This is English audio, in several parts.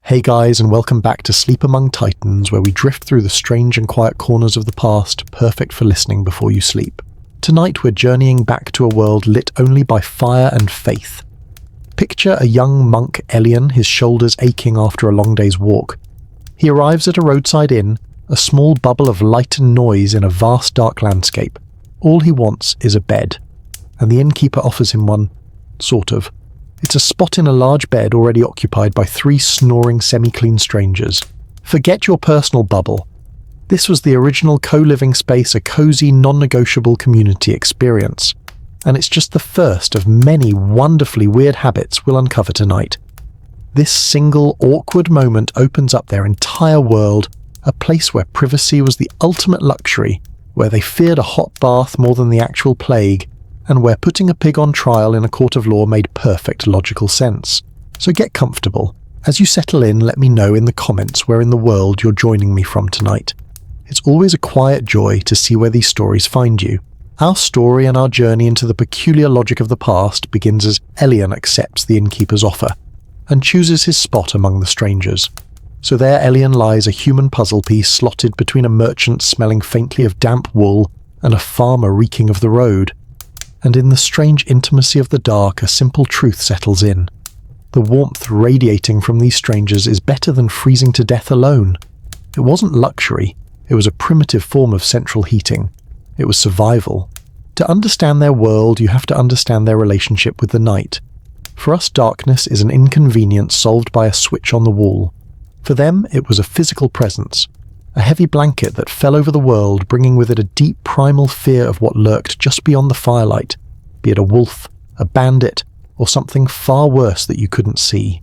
Hey guys, and welcome back to Sleep Among Titans, where we drift through the strange and quiet corners of the past, perfect for listening before you sleep. Tonight we're journeying back to a world lit only by fire and faith. Picture a young monk Elian, his shoulders aching after a long day's walk. He arrives at a roadside inn, a small bubble of light and noise in a vast dark landscape. All he wants is a bed, and the innkeeper offers him one, sort of. It's a spot in a large bed already occupied by 3 snoring semi-clean strangers. Forget your personal bubble. This was the original co-living space, a cozy, non-negotiable community experience. And it's just the first of many wonderfully weird habits we'll uncover tonight. This single, awkward moment opens up their entire world, a place where privacy was the ultimate luxury, where they feared a hot bath more than the actual plague, and where putting a pig on trial in a court of law made perfect logical sense. So get comfortable. As you settle in, let me know in the comments where in the world you're joining me from tonight. It's always a quiet joy to see where these stories find you. Our story and our journey into the peculiar logic of the past begins as Elian accepts the innkeeper's offer, and chooses his spot among the strangers. So there Elian lies, a human puzzle piece slotted between a merchant smelling faintly of damp wool and a farmer reeking of the road. And in the strange intimacy of the dark, a simple truth settles in. The warmth radiating from these strangers is better than freezing to death alone. It wasn't luxury, it was a primitive form of central heating. It was survival. To understand their world, you have to understand their relationship with the night. For us, darkness is an inconvenience solved by a switch on the wall. For them, it was a physical presence. A heavy blanket that fell over the world, bringing with it a deep primal fear of what lurked just beyond the firelight, be it a wolf, a bandit, or something far worse that you couldn't see.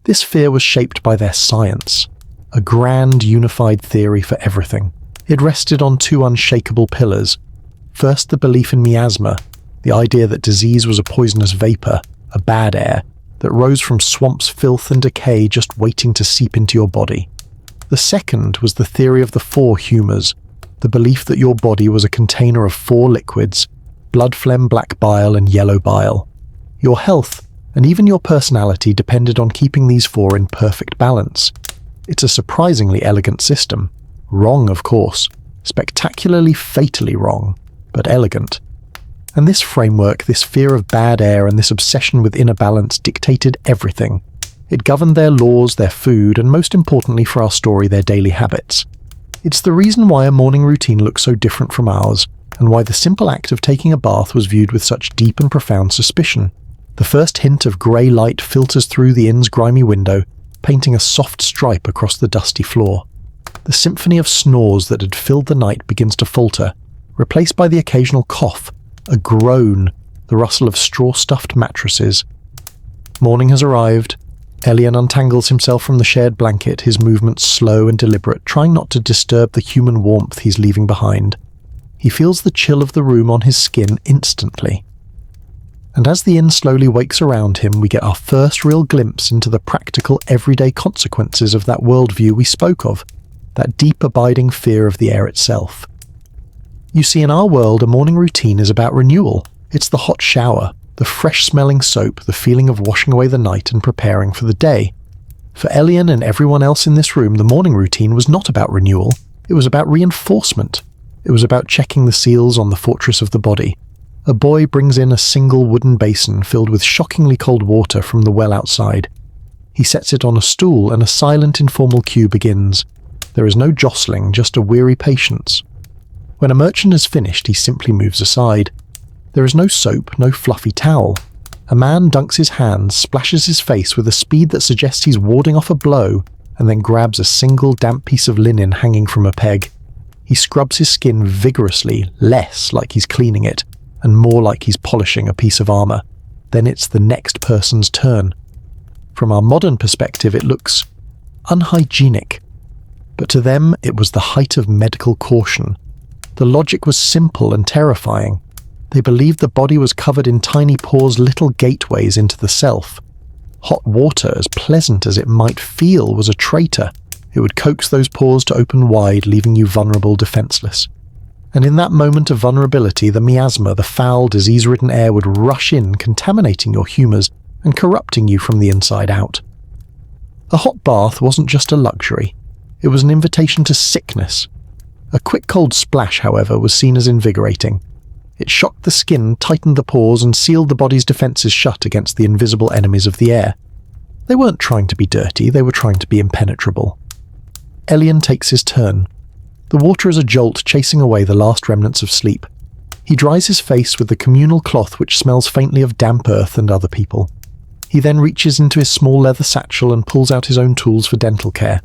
This fear was shaped by their science, a grand unified theory for everything. It rested on 2 unshakable pillars. First, the belief in miasma, the idea that disease was a poisonous vapor, a bad air, that rose from swamps, filth and decay just waiting to seep into your body. The second was the theory of the 4 humours, the belief that your body was a container of 4 liquids, blood phlegm, black bile and yellow bile. Your health, and even your personality, depended on keeping these 4 in perfect balance. It's a surprisingly elegant system. Wrong, of course. Spectacularly, fatally wrong, but elegant. And this framework, this fear of bad air and this obsession with inner balance dictated everything. It governed their laws, their food, and most importantly for our story, their daily habits. It's the reason why a morning routine looks so different from ours, and why the simple act of taking a bath was viewed with such deep and profound suspicion. The first hint of grey light filters through the inn's grimy window, painting a soft stripe across the dusty floor. The symphony of snores that had filled the night begins to falter, replaced by the occasional cough, a groan, the rustle of straw-stuffed mattresses. Morning has arrived. Elian untangles himself from the shared blanket, his movements slow and deliberate, trying not to disturb the human warmth he's leaving behind. He feels the chill of the room on his skin instantly. And as the inn slowly wakes around him, we get our first real glimpse into the practical, everyday consequences of that worldview we spoke of, that deep abiding fear of the air itself. You see, in our world, a morning routine is about renewal. It's the hot shower, the fresh-smelling soap, the feeling of washing away the night and preparing for the day. For Elian and everyone else in this room, the morning routine was not about renewal. It was about reinforcement. It was about checking the seals on the fortress of the body. A boy brings in a single wooden basin filled with shockingly cold water from the well outside. He sets it on a stool and a silent, informal queue begins. There is no jostling, just a weary patience. When a merchant has finished, he simply moves aside. There is no soap, no fluffy towel. A man dunks his hands, splashes his face with a speed that suggests he's warding off a blow, and then grabs a single damp piece of linen hanging from a peg. He scrubs his skin vigorously, less like he's cleaning it, and more like he's polishing a piece of armor. Then it's the next person's turn. From our modern perspective, it looks unhygienic. But to them, it was the height of medical caution. The logic was simple and terrifying. They believed the body was covered in tiny pores, little gateways into the self. Hot water, as pleasant as it might feel, was a traitor. It would coax those pores to open wide, leaving you vulnerable, defenseless. And in that moment of vulnerability, the miasma, the foul, disease-ridden air would rush in, contaminating your humours and corrupting you from the inside out. A hot bath wasn't just a luxury, it was an invitation to sickness. A quick cold splash, however, was seen as invigorating. It shocked the skin, tightened the pores, and sealed the body's defences shut against the invisible enemies of the air. They weren't trying to be dirty, they were trying to be impenetrable. Elian takes his turn. The water is a jolt chasing away the last remnants of sleep. He dries his face with the communal cloth which smells faintly of damp earth and other people. He then reaches into his small leather satchel and pulls out his own tools for dental care.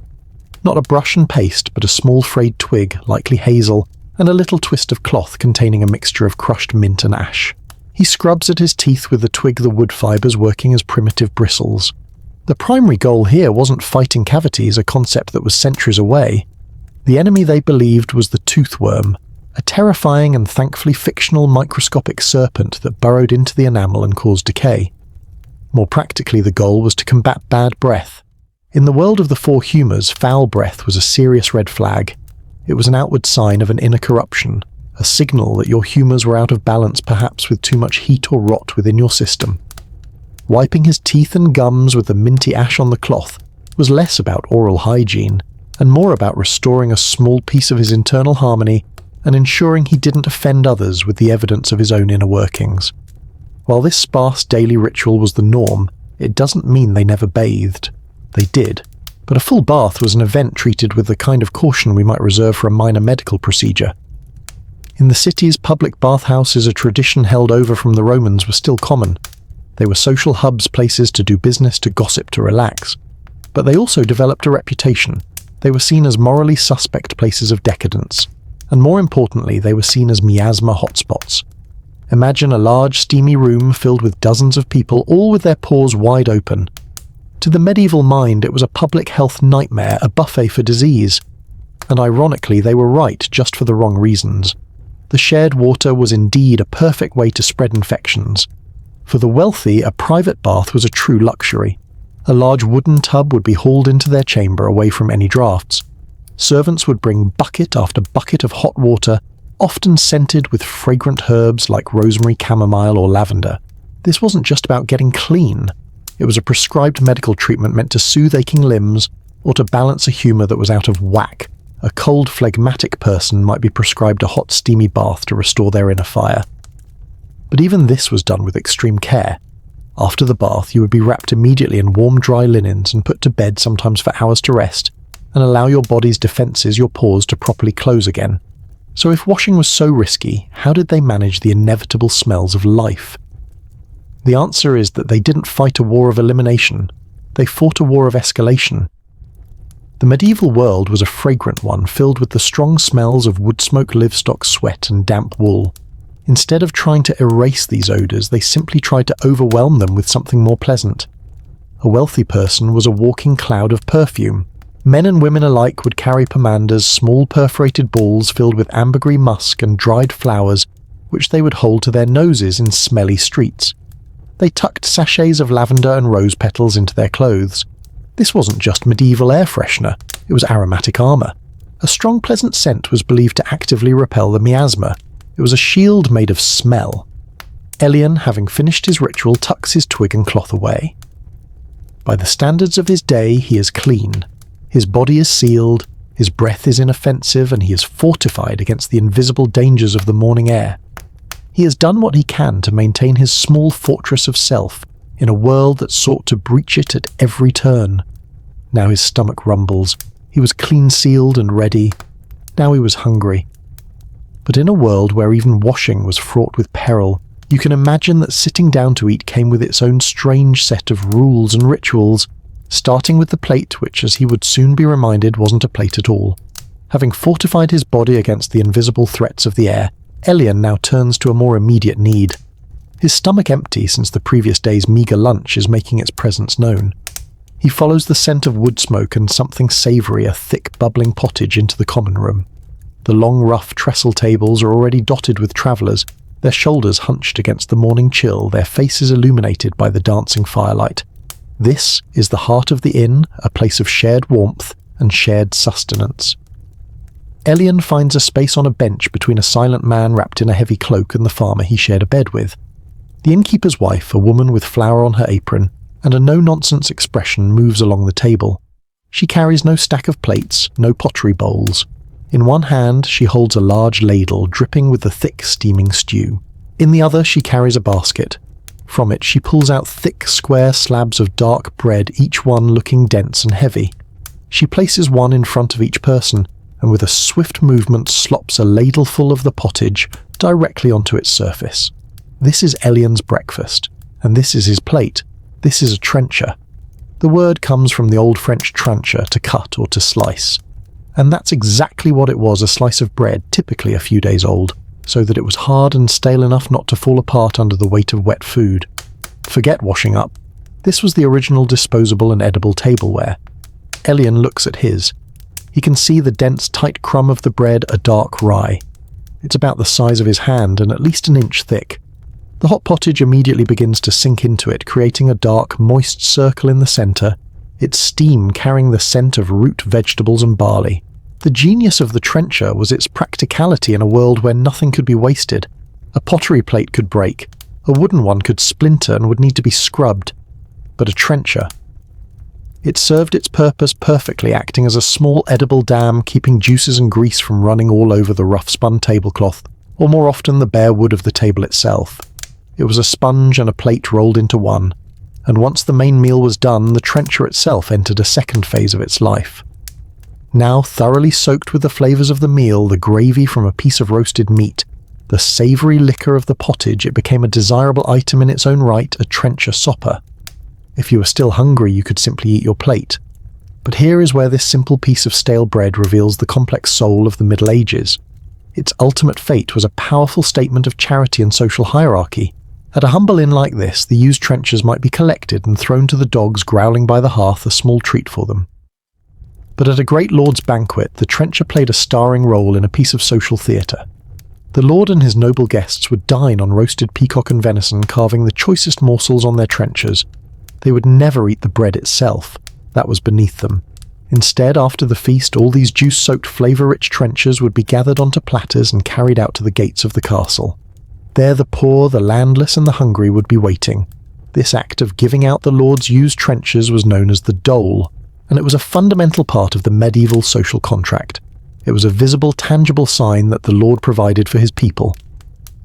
Not a brush and paste, but a small frayed twig, likely hazel, and a little twist of cloth containing a mixture of crushed mint and ash. He scrubs at his teeth with the twig the wood fibres working as primitive bristles. The primary goal here wasn't fighting cavities, a concept that was centuries away. The enemy they believed was the toothworm, a terrifying and thankfully fictional microscopic serpent that burrowed into the enamel and caused decay. More practically, the goal was to combat bad breath. In the world of the four humours, foul breath was a serious red flag. It was an outward sign of an inner corruption, a signal that your humours were out of balance, perhaps with too much heat or rot within your system. Wiping his teeth and gums with the minty ash on the cloth was less about oral hygiene, and more about restoring a small piece of his internal harmony and ensuring he didn't offend others with the evidence of his own inner workings. While this sparse daily ritual was the norm, it doesn't mean they never bathed. They did, but a full bath was an event treated with the kind of caution we might reserve for a minor medical procedure. In the cities, public bathhouses, a tradition held over from the Romans, were still common. They were social hubs, places to do business, to gossip, to relax. But they also developed a reputation. They were seen as morally suspect places of decadence. And more importantly, they were seen as miasma hotspots. Imagine a large, steamy room filled with dozens of people, all with their pores wide open. To the medieval mind, it was a public health nightmare, a buffet for disease. And ironically, they were right, just for the wrong reasons. The shared water was indeed a perfect way to spread infections. For the wealthy, a private bath was a true luxury. A large wooden tub would be hauled into their chamber away from any drafts. Servants would bring bucket after bucket of hot water, often scented with fragrant herbs like rosemary, chamomile, or lavender. This wasn't just about getting clean. It was a prescribed medical treatment meant to soothe aching limbs or to balance a humour that was out of whack. A cold, phlegmatic person might be prescribed a hot, steamy bath to restore their inner fire. But even this was done with extreme care. After the bath, you would be wrapped immediately in warm, dry linens and put to bed, sometimes for hours, to rest, and allow your body's defences, your pores, to properly close again. So if washing was so risky, how did they manage the inevitable smells of life? The answer is that they didn't fight a war of elimination. They fought a war of escalation. The medieval world was a fragrant one, filled with the strong smells of wood smoke, livestock, sweat, and damp wool. Instead of trying to erase these odours, they simply tried to overwhelm them with something more pleasant. A wealthy person was a walking cloud of perfume. Men and women alike would carry pomanders, small perforated balls filled with ambergris musk and dried flowers, which they would hold to their noses in smelly streets. They tucked sachets of lavender and rose petals into their clothes. This wasn't just medieval air freshener, it was aromatic armour. A strong, pleasant scent was believed to actively repel the miasma. It was a shield made of smell. Elian, having finished his ritual, tucks his twig and cloth away. By the standards of his day, he is clean. His body is sealed, his breath is inoffensive, and he is fortified against the invisible dangers of the morning air. He has done what he can to maintain his small fortress of self in a world that sought to breach it at every turn. Now his stomach rumbles. He was clean-sealed and ready. Now he was hungry. But in a world where even washing was fraught with peril, you can imagine that sitting down to eat came with its own strange set of rules and rituals, starting with the plate, which, as he would soon be reminded, wasn't a plate at all. Having fortified his body against the invisible threats of the air, Elian now turns to a more immediate need. His stomach empty since the previous day's meagre lunch is making its presence known. He follows the scent of wood smoke and something savoury, a thick bubbling pottage, into the common room. The long rough trestle tables are already dotted with travellers, their shoulders hunched against the morning chill, their faces illuminated by the dancing firelight. This is the heart of the inn, a place of shared warmth and shared sustenance. Elian finds a space on a bench between a silent man wrapped in a heavy cloak and the farmer he shared a bed with. The innkeeper's wife, a woman with flour on her apron, and a no-nonsense expression moves along the table. She carries no stack of plates, no pottery bowls. In one hand, she holds a large ladle dripping with the thick, steaming stew. In the other, she carries a basket. From it, she pulls out thick, square slabs of dark bread, each one looking dense and heavy. She places one in front of each person, and with a swift movement slops a ladleful of the pottage directly onto its surface. This is Elian's breakfast, and this is his plate. This is a trencher. The word comes from the old French trancher, to cut or to slice. And that's exactly what it was, a slice of bread, typically a few days old, so that it was hard and stale enough not to fall apart under the weight of wet food. Forget washing up. This was the original disposable and edible tableware. Elian looks at his. He can see the dense, tight crumb of the bread, a dark rye. It's about the size of his hand and at least an inch thick. The hot pottage immediately begins to sink into it, creating a dark, moist circle in the centre, its steam carrying the scent of root vegetables and barley. The genius of the trencher was its practicality in a world where nothing could be wasted. A pottery plate could break, a wooden one could splinter and would need to be scrubbed. But a trencher... It served its purpose perfectly, acting as a small edible dam, keeping juices and grease from running all over the rough-spun tablecloth, or more often the bare wood of the table itself. It was a sponge and a plate rolled into one, and once the main meal was done, the trencher itself entered a second phase of its life. Now thoroughly soaked with the flavours of the meal, the gravy from a piece of roasted meat, the savoury liquor of the pottage, it became a desirable item in its own right, a trencher supper. If you were still hungry, you could simply eat your plate. But here is where this simple piece of stale bread reveals the complex soul of the Middle Ages. Its ultimate fate was a powerful statement of charity and social hierarchy. At a humble inn like this, the used trenchers might be collected and thrown to the dogs growling by the hearth, a small treat for them. But at a great lord's banquet, the trencher played a starring role in a piece of social theatre. The lord and his noble guests would dine on roasted peacock and venison, carving the choicest morsels on their trenchers. They would never eat the bread itself. That was beneath them. Instead, after the feast, all these juice-soaked, flavour-rich trenchers would be gathered onto platters and carried out to the gates of the castle. There the poor, the landless and the hungry would be waiting. This act of giving out the lord's used trenchers was known as the dole, and it was a fundamental part of the medieval social contract. It was a visible, tangible sign that the lord provided for his people.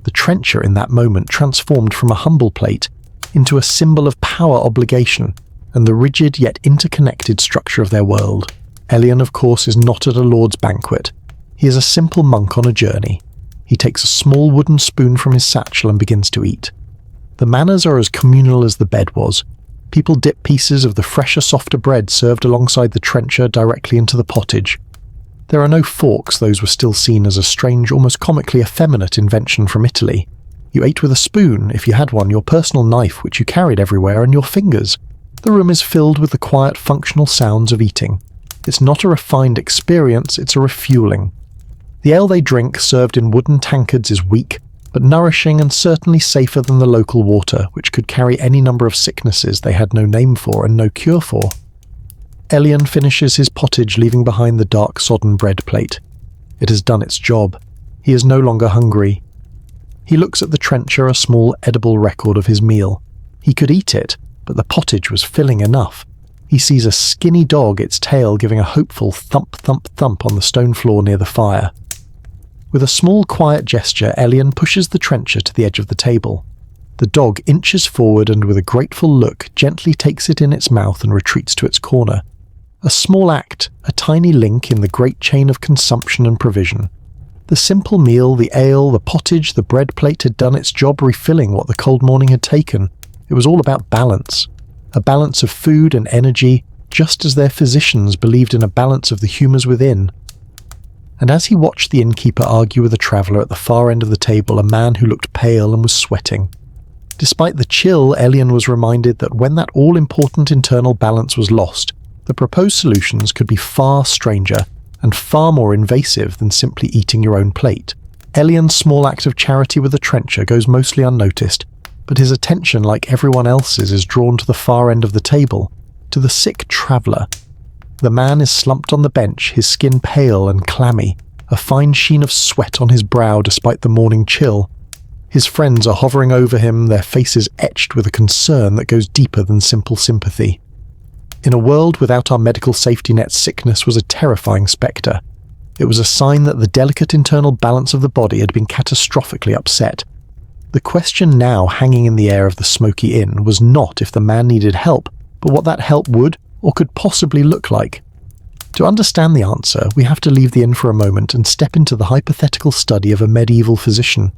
The trencher in that moment transformed from a humble plate into a symbol of power obligation and the rigid yet interconnected structure of their world. Elian, of course, is not at a lord's banquet. He is a simple monk on a journey. He takes a small wooden spoon from his satchel and begins to eat. The manners are as communal as the bed was. People dip pieces of the fresher, softer bread served alongside the trencher directly into the pottage. There are no forks, those were still seen as a strange, almost comically effeminate invention from Italy. You ate with a spoon, if you had one, your personal knife which you carried everywhere, and your fingers. The room is filled with the quiet, functional sounds of eating. It's not a refined experience, it's a refueling. The ale they drink, served in wooden tankards, is weak, but nourishing and certainly safer than the local water, which could carry any number of sicknesses they had no name for and no cure for. Elian finishes his pottage, leaving behind the dark, sodden bread plate. It has done its job. He is no longer hungry. He looks at the trencher, a small, edible record of his meal. He could eat it, but the pottage was filling enough. He sees a skinny dog, its tail giving a hopeful thump, thump, thump on the stone floor near the fire. With a small, quiet gesture, Elian pushes the trencher to the edge of the table. The dog inches forward and, with a grateful look, gently takes it in its mouth and retreats to its corner. A small act, a tiny link in the great chain of consumption and provision. The simple meal, the ale, the pottage, the bread plate had done its job, refilling what the cold morning had taken. It was all about balance. A balance of food and energy, just as their physicians believed in a balance of the humours within. And as he watched the innkeeper argue with a traveller at the far end of the table, a man who looked pale and was sweating. Despite the chill, Elian was reminded that when that all-important internal balance was lost, the proposed solutions could be far stranger and far more invasive than simply eating your own plate. Elian's small act of charity with the trencher goes mostly unnoticed, but his attention, like everyone else's, is drawn to the far end of the table, to the sick traveller. The man is slumped on the bench, his skin pale and clammy, a fine sheen of sweat on his brow despite the morning chill. His friends are hovering over him, their faces etched with a concern that goes deeper than simple sympathy. In a world without our medical safety net, sickness was a terrifying spectre. It was a sign that the delicate internal balance of the body had been catastrophically upset. The question now hanging in the air of the Smoky Inn was not if the man needed help, but what that help would or could possibly look like. To understand the answer, we have to leave the inn for a moment and step into the hypothetical study of a medieval physician.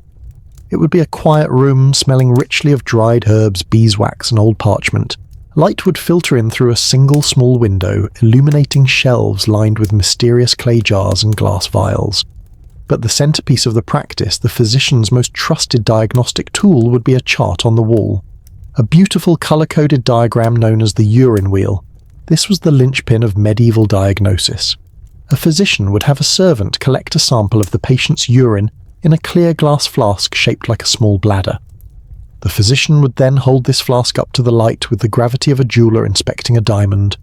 It would be a quiet room smelling richly of dried herbs, beeswax and old parchment. Light would filter in through a single small window, illuminating shelves lined with mysterious clay jars and glass vials. But the centerpiece of the practice, the physician's most trusted diagnostic tool, would be a chart on the wall. A beautiful color-coded diagram known as the urine wheel. This was the linchpin of medieval diagnosis. A physician would have a servant collect a sample of the patient's urine in a clear glass flask shaped like a small bladder. The physician would then hold this flask up to the light with the gravity of a jeweler inspecting a diamond.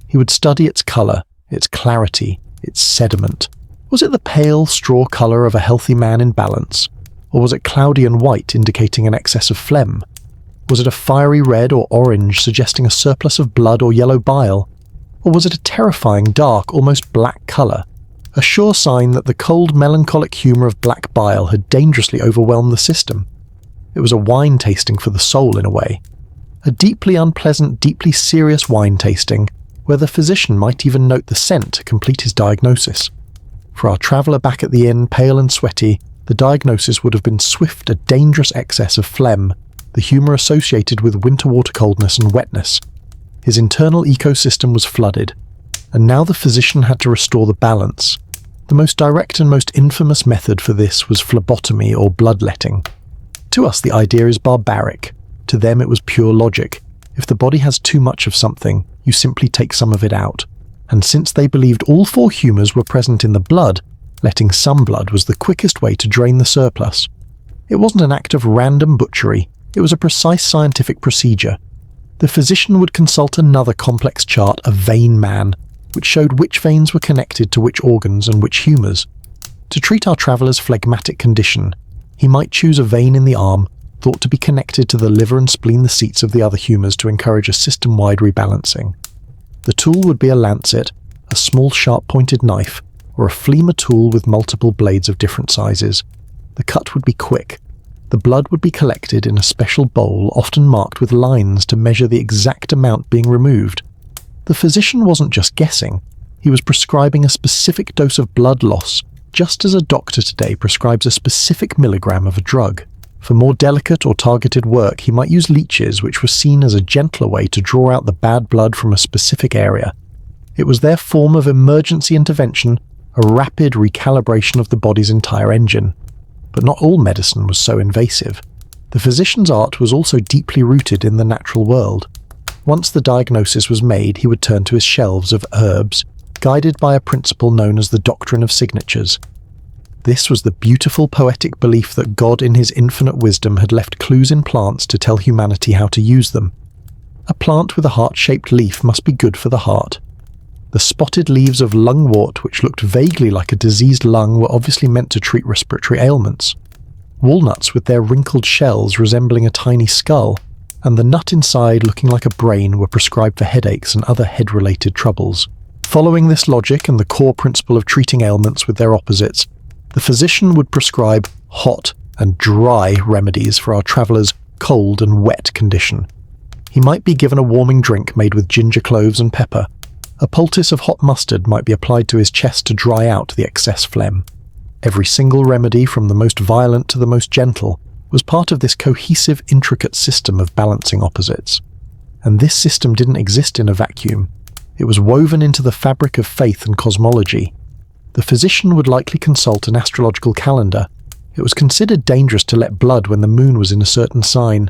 He would study its color, its clarity, its sediment. Was it the pale straw color of a healthy man in balance? Or was it cloudy and white, indicating an excess of phlegm? Was it a fiery red or orange, suggesting a surplus of blood or yellow bile? Or was it a terrifying dark, almost black color? A sure sign that the cold, melancholic humor of black bile had dangerously overwhelmed the system. It was a wine tasting for the soul in a way. A deeply unpleasant, deeply serious wine tasting, where the physician might even note the scent to complete his diagnosis. For our traveller back at the inn, pale and sweaty, the diagnosis would have been swift, a dangerous excess of phlegm, the humour associated with winter water coldness and wetness. His internal ecosystem was flooded, and now the physician had to restore the balance. The most direct and most infamous method for this was phlebotomy or bloodletting. To us, the idea is barbaric. To them, it was pure logic. If the body has too much of something, you simply take some of it out. And since they believed all four humours were present in the blood, letting some blood was the quickest way to drain the surplus. It wasn't an act of random butchery. It was a precise scientific procedure. The physician would consult another complex chart, a vein man, which showed which veins were connected to which organs and which humours. To treat our traveller's phlegmatic condition, he might choose a vein in the arm, thought to be connected to the liver and spleen, the seats of the other humours, to encourage a system-wide rebalancing. The tool would be a lancet, a small sharp-pointed knife, or a fleamer tool with multiple blades of different sizes. The cut would be quick. The blood would be collected in a special bowl, often marked with lines to measure the exact amount being removed. The physician wasn't just guessing. He was prescribing a specific dose of blood loss, just as a doctor today prescribes a specific milligram of a drug. For more delicate or targeted work, he might use leeches, which were seen as a gentler way to draw out the bad blood from a specific area. It was their form of emergency intervention, a rapid recalibration of the body's entire engine. But not all medicine was so invasive. The physician's art was also deeply rooted in the natural world. Once the diagnosis was made, he would turn to his shelves of herbs, guided by a principle known as the doctrine of signatures. This was the beautiful poetic belief that God in his infinite wisdom had left clues in plants to tell humanity how to use them. A plant with a heart-shaped leaf must be good for the heart. The spotted leaves of lungwort, which looked vaguely like a diseased lung, were obviously meant to treat respiratory ailments. Walnuts with their wrinkled shells resembling a tiny skull, and the nut inside looking like a brain, were prescribed for headaches and other head-related troubles. Following this logic and the core principle of treating ailments with their opposites, the physician would prescribe hot and dry remedies for our traveller's cold and wet condition. He might be given a warming drink made with ginger cloves and pepper. A poultice of hot mustard might be applied to his chest to dry out the excess phlegm. Every single remedy, from the most violent to the most gentle, was part of this cohesive, intricate system of balancing opposites. And this system didn't exist in a vacuum. It was woven into the fabric of faith and cosmology. The physician would likely consult an astrological calendar. It was considered dangerous to let blood when the moon was in a certain sign.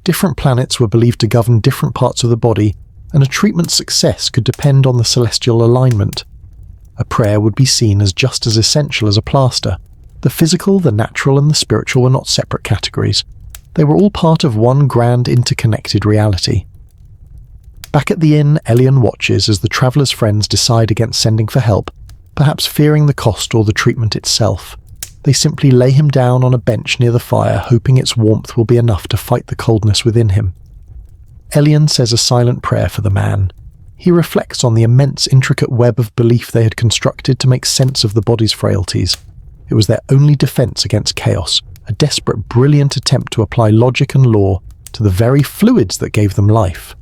Different planets were believed to govern different parts of the body, and a treatment's success could depend on the celestial alignment. A prayer would be seen as just as essential as a plaster. The physical, the natural, and the spiritual were not separate categories. They were all part of one grand interconnected reality. Back at the inn, Elian watches as the traveller's friends decide against sending for help, perhaps fearing the cost or the treatment itself. They simply lay him down on a bench near the fire, hoping its warmth will be enough to fight the coldness within him. Elian says a silent prayer for the man. He reflects on the immense intricate web of belief they had constructed to make sense of the body's frailties. It was their only defense against chaos, a desperate, brilliant attempt to apply logic and law to the very fluids that gave them life.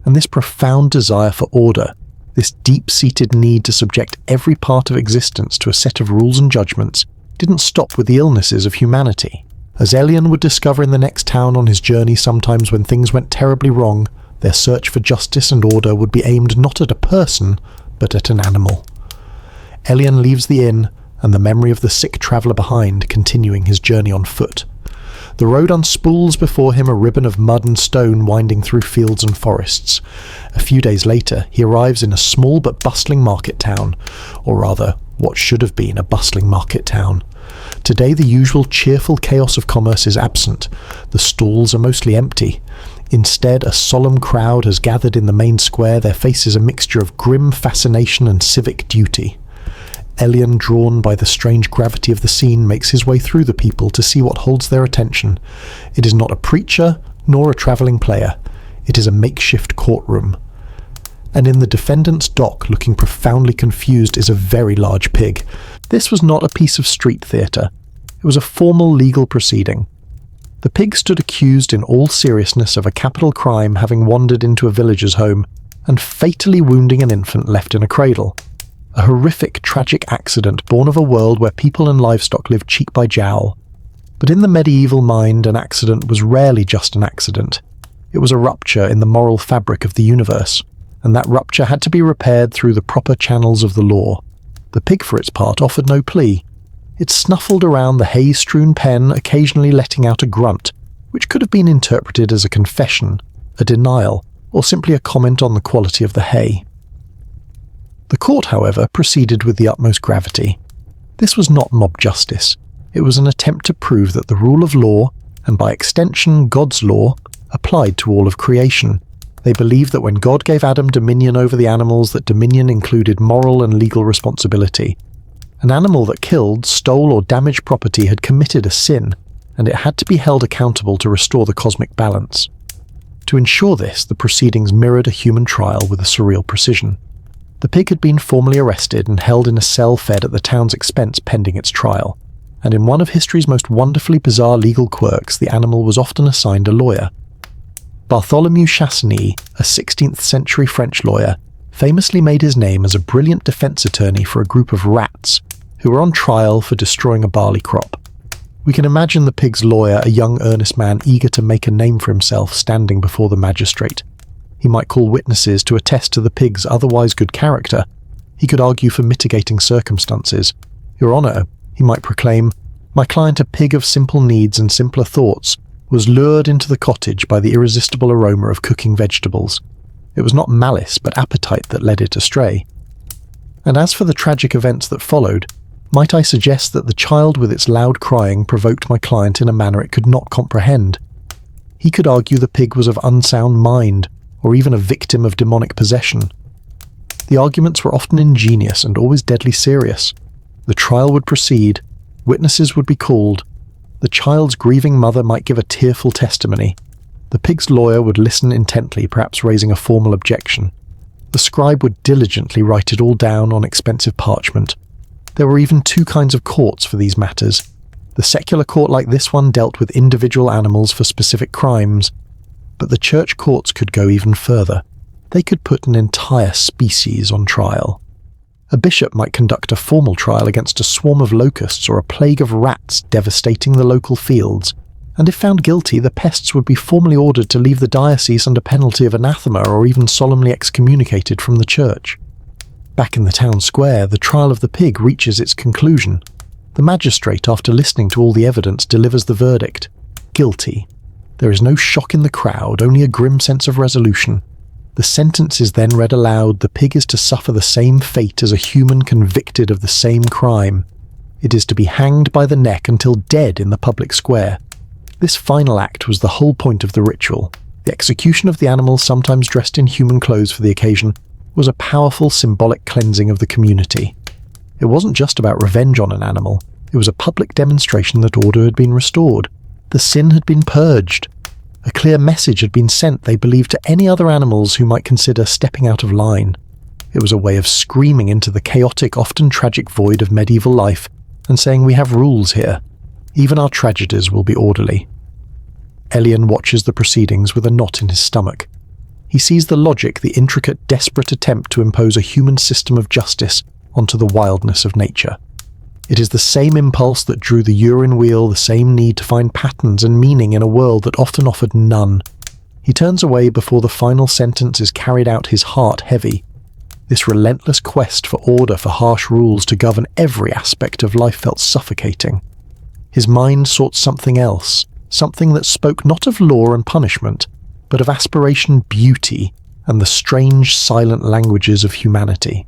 And this profound desire for order, this deep-seated need to subject every part of existence to a set of rules and judgments, didn't stop with the illnesses of humanity. As Elian would discover in the next town on his journey, sometimes when things went terribly wrong, their search for justice and order would be aimed not at a person, but at an animal. Elian leaves the inn, and the memory of the sick traveller behind, continuing his journey on foot. The road unspools before him, a ribbon of mud and stone winding through fields and forests. A few days later, he arrives in a small but bustling market town, or rather, what should have been a bustling market town. Today the usual cheerful chaos of commerce is absent. The stalls are mostly empty. Instead, a solemn crowd has gathered in the main square, their faces a mixture of grim fascination and civic duty. Elian, drawn by the strange gravity of the scene, makes his way through the people to see what holds their attention. It is not a preacher, nor a travelling player. It is a makeshift courtroom. And in the defendant's dock, looking profoundly confused, is a very large pig. This was not a piece of street theatre. It was a formal legal proceeding. The pig stood accused in all seriousness of a capital crime, having wandered into a villager's home and fatally wounding an infant left in a cradle. A horrific, tragic accident born of a world where people and livestock lived cheek by jowl. But in the medieval mind, an accident was rarely just an accident. It was a rupture in the moral fabric of the universe, and that rupture had to be repaired through the proper channels of the law. The pig, for its part, offered no plea. It snuffled around the hay-strewn pen, occasionally letting out a grunt, which could have been interpreted as a confession, a denial, or simply a comment on the quality of the hay. The court, however, proceeded with the utmost gravity. This was not mob justice. It was an attempt to prove that the rule of law, and by extension God's law, applied to all of creation. They believed that when God gave Adam dominion over the animals, that dominion included moral and legal responsibility. An animal that killed, stole, or damaged property had committed a sin, and it had to be held accountable to restore the cosmic balance. To ensure this, the proceedings mirrored a human trial with a surreal precision. The pig had been formally arrested and held in a cell fed at the town's expense pending its trial, and in one of history's most wonderfully bizarre legal quirks, the animal was often assigned a lawyer. Bartholomew Chassenny, a 16th century French lawyer, famously made his name as a brilliant defense attorney for a group of rats who were on trial for destroying a barley crop. We can imagine the pig's lawyer, a young earnest man eager to make a name for himself, standing before the magistrate. He might call witnesses to attest to the pig's otherwise good character. He could argue for mitigating circumstances. Your Honour, he might proclaim, my client, a pig of simple needs and simpler thoughts, was lured into the cottage by the irresistible aroma of cooking vegetables. It was not malice but appetite that led it astray. And as for the tragic events that followed, might I suggest that the child with its loud crying provoked my client in a manner it could not comprehend. He could argue the pig was of unsound mind, or even a victim of demonic possession. The arguments were often ingenious and always deadly serious. The trial would proceed, witnesses would be called, the child's grieving mother might give a tearful testimony, the pig's lawyer would listen intently, perhaps raising a formal objection. The scribe would diligently write it all down on expensive parchment. There were even two kinds of courts for these matters. The secular court like this one dealt with individual animals for specific crimes, but the church courts could go even further. They could put an entire species on trial. A bishop might conduct a formal trial against a swarm of locusts or a plague of rats devastating the local fields, and if found guilty, the pests would be formally ordered to leave the diocese under penalty of anathema or even solemnly excommunicated from the church. Back in the town square, the trial of the pig reaches its conclusion. The magistrate, after listening to all the evidence, delivers the verdict: guilty. There is no shock in the crowd, only a grim sense of resolution. The sentence is then read aloud. The pig is to suffer the same fate as a human convicted of the same crime. It is to be hanged by the neck until dead in the public square. This final act was the whole point of the ritual. The execution of the animal, sometimes dressed in human clothes for the occasion, was a powerful symbolic cleansing of the community. It wasn't just about revenge on an animal. It was a public demonstration that order had been restored. The sin had been purged. A clear message had been sent, they believed, to any other animals who might consider stepping out of line. It was a way of screaming into the chaotic, often tragic void of medieval life and saying, we have rules here. Even our tragedies will be orderly. Elian watches the proceedings with a knot in his stomach. He sees the logic, the intricate, desperate attempt to impose a human system of justice onto the wildness of nature. It is the same impulse that drew the urine wheel, the same need to find patterns and meaning in a world that often offered none. He turns away before the final sentence is carried out, his heart heavy. This relentless quest for order, for harsh rules to govern every aspect of life felt suffocating. His mind sought something else, something that spoke not of law and punishment, but of aspiration, beauty, and the strange, silent languages of humanity.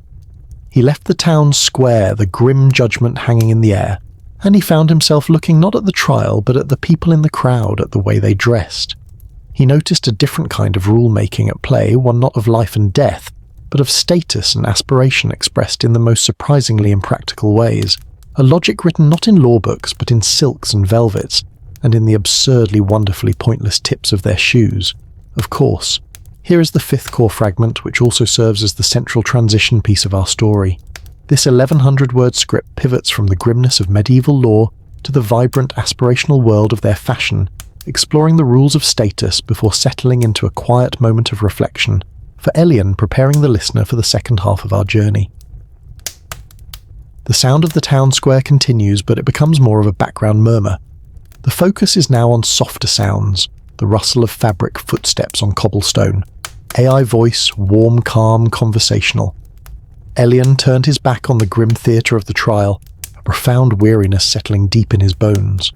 He left the town square, the grim judgment hanging in the air, and he found himself looking not at the trial, but at the people in the crowd, at the way they dressed. He noticed a different kind of rule-making at play, one not of life and death, but of status and aspiration expressed in the most surprisingly impractical ways, a logic written not in law books, but in silks and velvets, and in the absurdly wonderfully pointless tips of their shoes. Of course, here is the fifth core fragment, which also serves as the central transition piece of our story. This 1100-word script pivots from the grimness of medieval law to the vibrant, aspirational world of their fashion, exploring the rules of status before settling into a quiet moment of reflection, for Elian preparing the listener for the second half of our journey. The sound of the town square continues, but it becomes more of a background murmur. The focus is now on softer sounds, the rustle of fabric, footsteps on cobblestone. AI voice, warm, calm, conversational. Elian turned his back on the grim theatre of the trial, a profound weariness settling deep in his bones.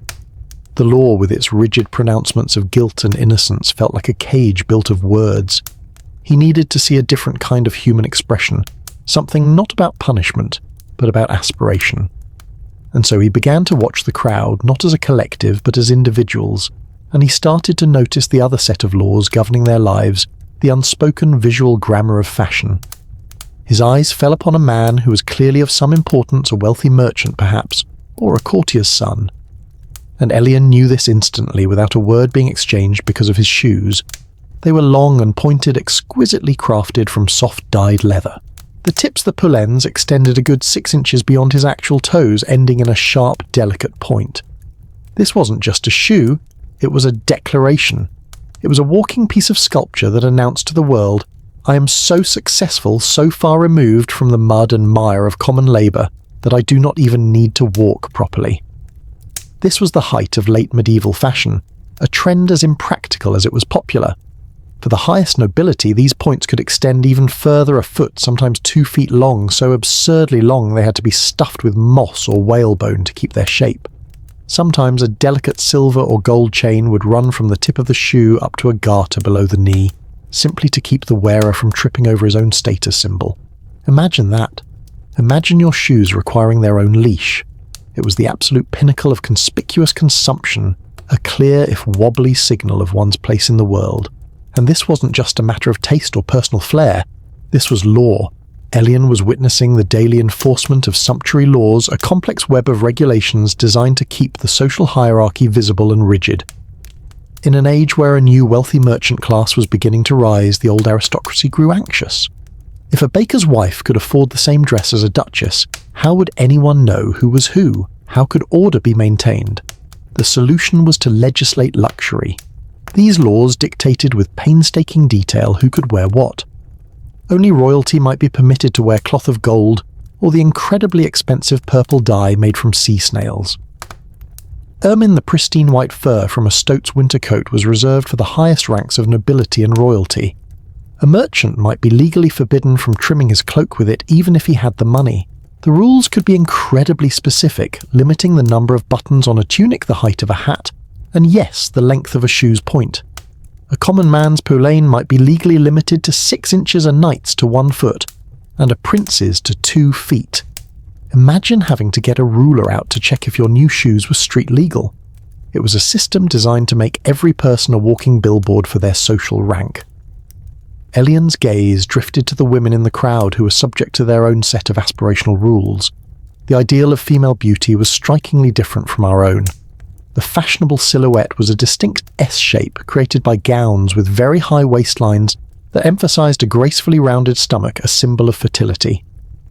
The law, with its rigid pronouncements of guilt and innocence, felt like a cage built of words. He needed to see a different kind of human expression, something not about punishment, but about aspiration. And so he began to watch the crowd, not as a collective, but as individuals, and he started to notice the other set of laws governing their lives, the unspoken visual grammar of fashion. His eyes fell upon a man who was clearly of some importance, a wealthy merchant perhaps, or a courtier's son. And Elian knew this instantly, without a word being exchanged, because of his shoes. They were long and pointed, exquisitely crafted from soft dyed leather. The tips, the poulaines, extended a good 6 inches beyond his actual toes, ending in a sharp, delicate point. This wasn't just a shoe, it was a declaration. It was a walking piece of sculpture that announced to the world, I am so successful, so far removed from the mud and mire of common labour, that I do not even need to walk properly. This was the height of late medieval fashion, a trend as impractical as it was popular. For the highest nobility, these points could extend even further, a foot, sometimes 2 feet long, so absurdly long they had to be stuffed with moss or whalebone to keep their shape. Sometimes a delicate silver or gold chain would run from the tip of the shoe up to a garter below the knee, simply to keep the wearer from tripping over his own status symbol. Imagine that. Imagine your shoes requiring their own leash. It was the absolute pinnacle of conspicuous consumption, a clear if wobbly signal of one's place in the world. And this wasn't just a matter of taste or personal flair. This was law. Elian was witnessing the daily enforcement of sumptuary laws, a complex web of regulations designed to keep the social hierarchy visible and rigid. In an age where a new wealthy merchant class was beginning to rise, the old aristocracy grew anxious. If a baker's wife could afford the same dress as a duchess, how would anyone know who was who? How could order be maintained? The solution was to legislate luxury. These laws dictated with painstaking detail who could wear what. Only royalty might be permitted to wear cloth of gold or the incredibly expensive purple dye made from sea snails. Ermine, the pristine white fur from a stoat's winter coat, was reserved for the highest ranks of nobility and royalty. A merchant might be legally forbidden from trimming his cloak with it even if he had the money. The rules could be incredibly specific, limiting the number of buttons on a tunic, the height of a hat, and yes, the length of a shoe's point. A common man's poulaine might be legally limited to 6 inches, a knight's to 1 foot, and a prince's to 2 feet. Imagine having to get a ruler out to check if your new shoes were street legal. It was a system designed to make every person a walking billboard for their social rank. Elian's gaze drifted to the women in the crowd who were subject to their own set of aspirational rules. The ideal of female beauty was strikingly different from our own. The fashionable silhouette was a distinct S-shape created by gowns with very high waistlines that emphasized a gracefully rounded stomach, a symbol of fertility.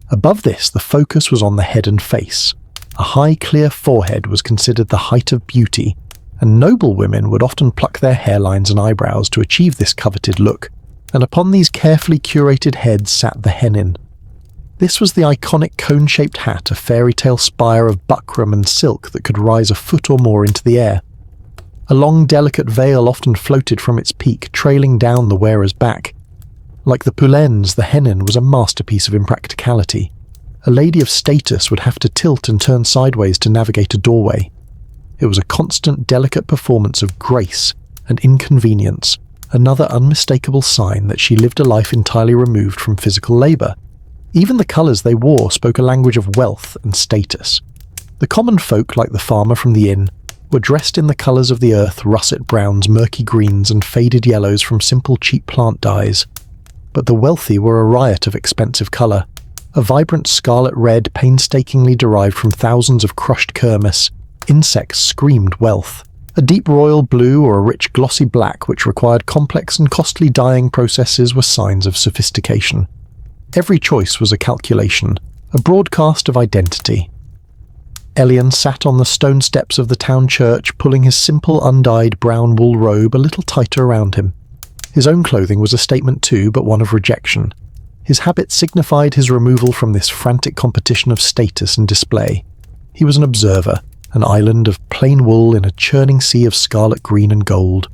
Above this, the focus was on the head and face. A high, clear forehead was considered the height of beauty, and noble women would often pluck their hairlines and eyebrows to achieve this coveted look, and upon these carefully curated heads sat the hennin. This was the iconic cone-shaped hat, a fairy tale spire of buckram and silk that could rise a foot or more into the air. A long, delicate veil often floated from its peak, trailing down the wearer's back. Like the poulaines, the hennin was a masterpiece of impracticality. A lady of status would have to tilt and turn sideways to navigate a doorway. It was a constant, delicate performance of grace and inconvenience, another unmistakable sign that she lived a life entirely removed from physical labour. Even the colours they wore spoke a language of wealth and status. The common folk, like the farmer from the inn, were dressed in the colours of the earth, russet browns, murky greens and faded yellows from simple cheap plant dyes. But the wealthy were a riot of expensive colour, a vibrant scarlet red painstakingly derived from thousands of crushed kermes. Insects screamed wealth. A deep royal blue or a rich glossy black which required complex and costly dyeing processes were signs of sophistication. Every choice was a calculation, a broadcast of identity. Elian sat on the stone steps of the town church, pulling his simple undyed brown wool robe a little tighter around him. His own clothing was a statement too, but one of rejection. His habit signified his removal from this frantic competition of status and display. He was an observer, an island of plain wool in a churning sea of scarlet green and gold.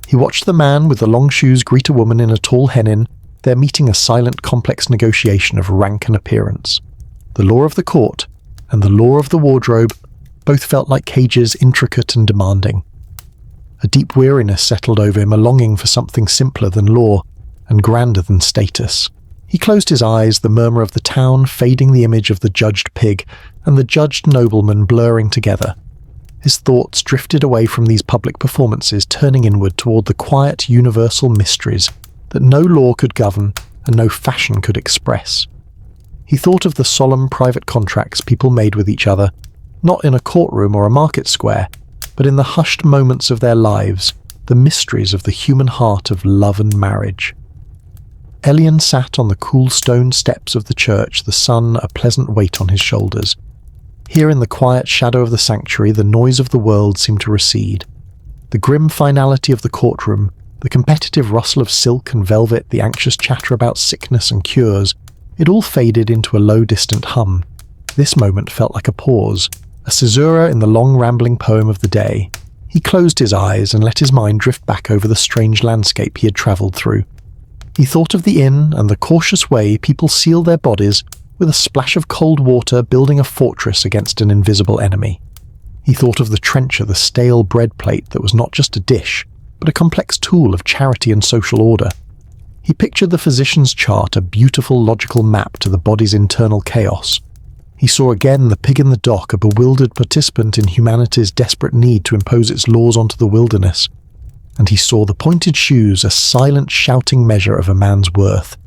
He watched the man with the long shoes greet a woman in a tall hennin, their meeting a silent, complex negotiation of rank and appearance. The law of the court and the law of the wardrobe both felt like cages, intricate and demanding. A deep weariness settled over him, a longing for something simpler than law and grander than status. He closed his eyes, the murmur of the town fading the image of the judged pig and the judged nobleman blurring together. His thoughts drifted away from these public performances, turning inward toward the quiet, universal mysteries that no law could govern and no fashion could express. He thought of the solemn private contracts people made with each other, not in a courtroom or a market square, but in the hushed moments of their lives, the mysteries of the human heart of love and marriage. Elian sat on the cool stone steps of the church, the sun a pleasant weight on his shoulders. Here in the quiet shadow of the sanctuary, the noise of the world seemed to recede. The grim finality of the courtroom, the competitive rustle of silk and velvet, the anxious chatter about sickness and cures, it all faded into a low, distant hum. This moment felt like a pause, a caesura in the long, rambling poem of the day. He closed his eyes and let his mind drift back over the strange landscape he had travelled through. He thought of the inn and the cautious way people seal their bodies with a splash of cold water, building a fortress against an invisible enemy. He thought of the trencher, the stale bread plate that was not just a dish, but a complex tool of charity and social order. He pictured the physician's chart, a beautiful logical map to the body's internal chaos. He saw again the pig in the dock, a bewildered participant in humanity's desperate need to impose its laws onto the wilderness. And he saw the pointed shoes, a silent, shouting measure of a man's worth.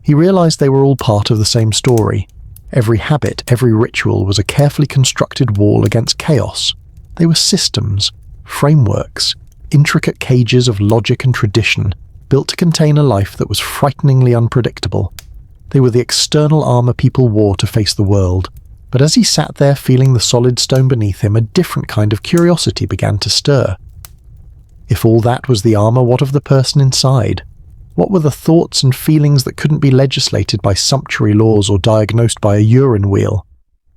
He realized they were all part of the same story. Every habit, every ritual was a carefully constructed wall against chaos. They were systems, frameworks, intricate cages of logic and tradition, built to contain a life that was frighteningly unpredictable. They were the external armour people wore to face the world, but as he sat there feeling the solid stone beneath him, a different kind of curiosity began to stir. If all that was the armour, what of the person inside? What were the thoughts and feelings that couldn't be legislated by sumptuary laws or diagnosed by a urine wheel?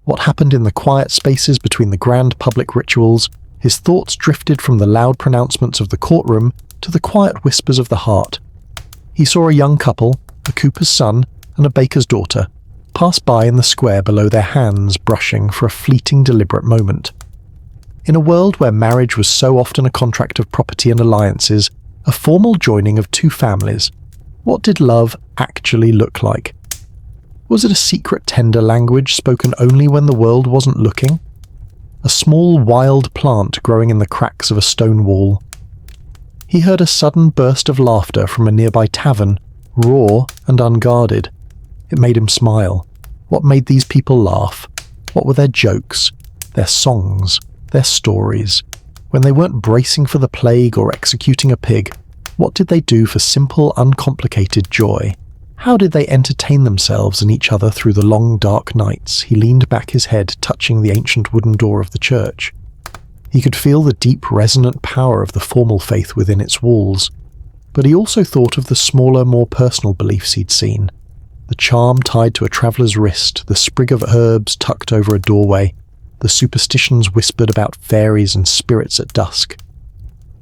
What happened in the quiet spaces between the grand public rituals? His thoughts drifted from the loud pronouncements of the courtroom to the quiet whispers of the heart. He saw a young couple, a cooper's son and a baker's daughter, pass by in the square below, their hands brushing for a fleeting, deliberate moment. In a world where marriage was so often a contract of property and alliances, a formal joining of two families, what did love actually look like? Was it a secret, tender language spoken only when the world wasn't looking? A small, wild plant growing in the cracks of a stone wall. He heard a sudden burst of laughter from a nearby tavern, raw and unguarded. It made him smile. What made these people laugh? What were their jokes, their songs, their stories? When they weren't bracing for the plague or executing a pig, what did they do for simple, uncomplicated joy? How did they entertain themselves and each other through the long, dark nights? He leaned back his head, touching the ancient wooden door of the church. He could feel the deep, resonant power of the formal faith within its walls. But he also thought of the smaller, more personal beliefs he'd seen. The charm tied to a traveller's wrist, the sprig of herbs tucked over a doorway, the superstitions whispered about fairies and spirits at dusk.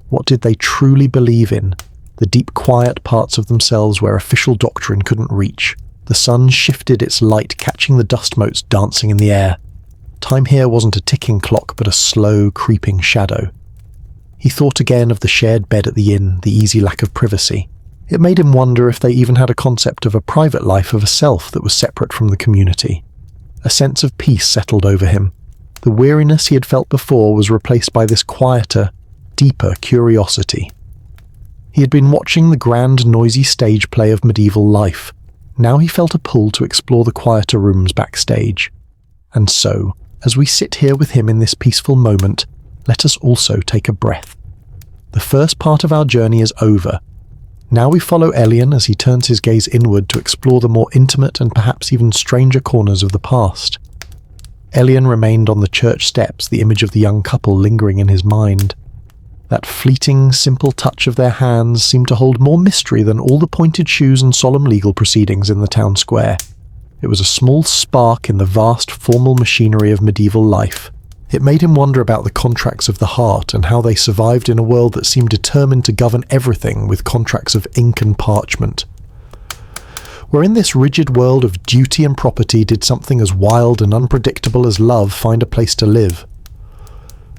What did they truly believe in? The deep, quiet parts of themselves where official doctrine couldn't reach. The sun shifted its light, catching the dust motes dancing in the air. Time here wasn't a ticking clock, but a slow, creeping shadow. He thought again of the shared bed at the inn, the easy lack of privacy. It made him wonder if they even had a concept of a private life of a self that was separate from the community. A sense of peace settled over him. The weariness he had felt before was replaced by this quieter, deeper curiosity. He had been watching the grand, noisy stage play of medieval life. Now he felt a pull to explore the quieter rooms backstage. And so, as we sit here with him in this peaceful moment, let us also take a breath. The first part of our journey is over. Now we follow Elian as he turns his gaze inward to explore the more intimate and perhaps even stranger corners of the past. Elian remained on the church steps, the image of the young couple lingering in his mind. That fleeting, simple touch of their hands seemed to hold more mystery than all the pointed shoes and solemn legal proceedings in the town square. It was a small spark in the vast, formal machinery of medieval life. It made him wonder about the contracts of the heart and how they survived in a world that seemed determined to govern everything with contracts of ink and parchment. Where in this rigid world of duty and property did something as wild and unpredictable as love find a place to live?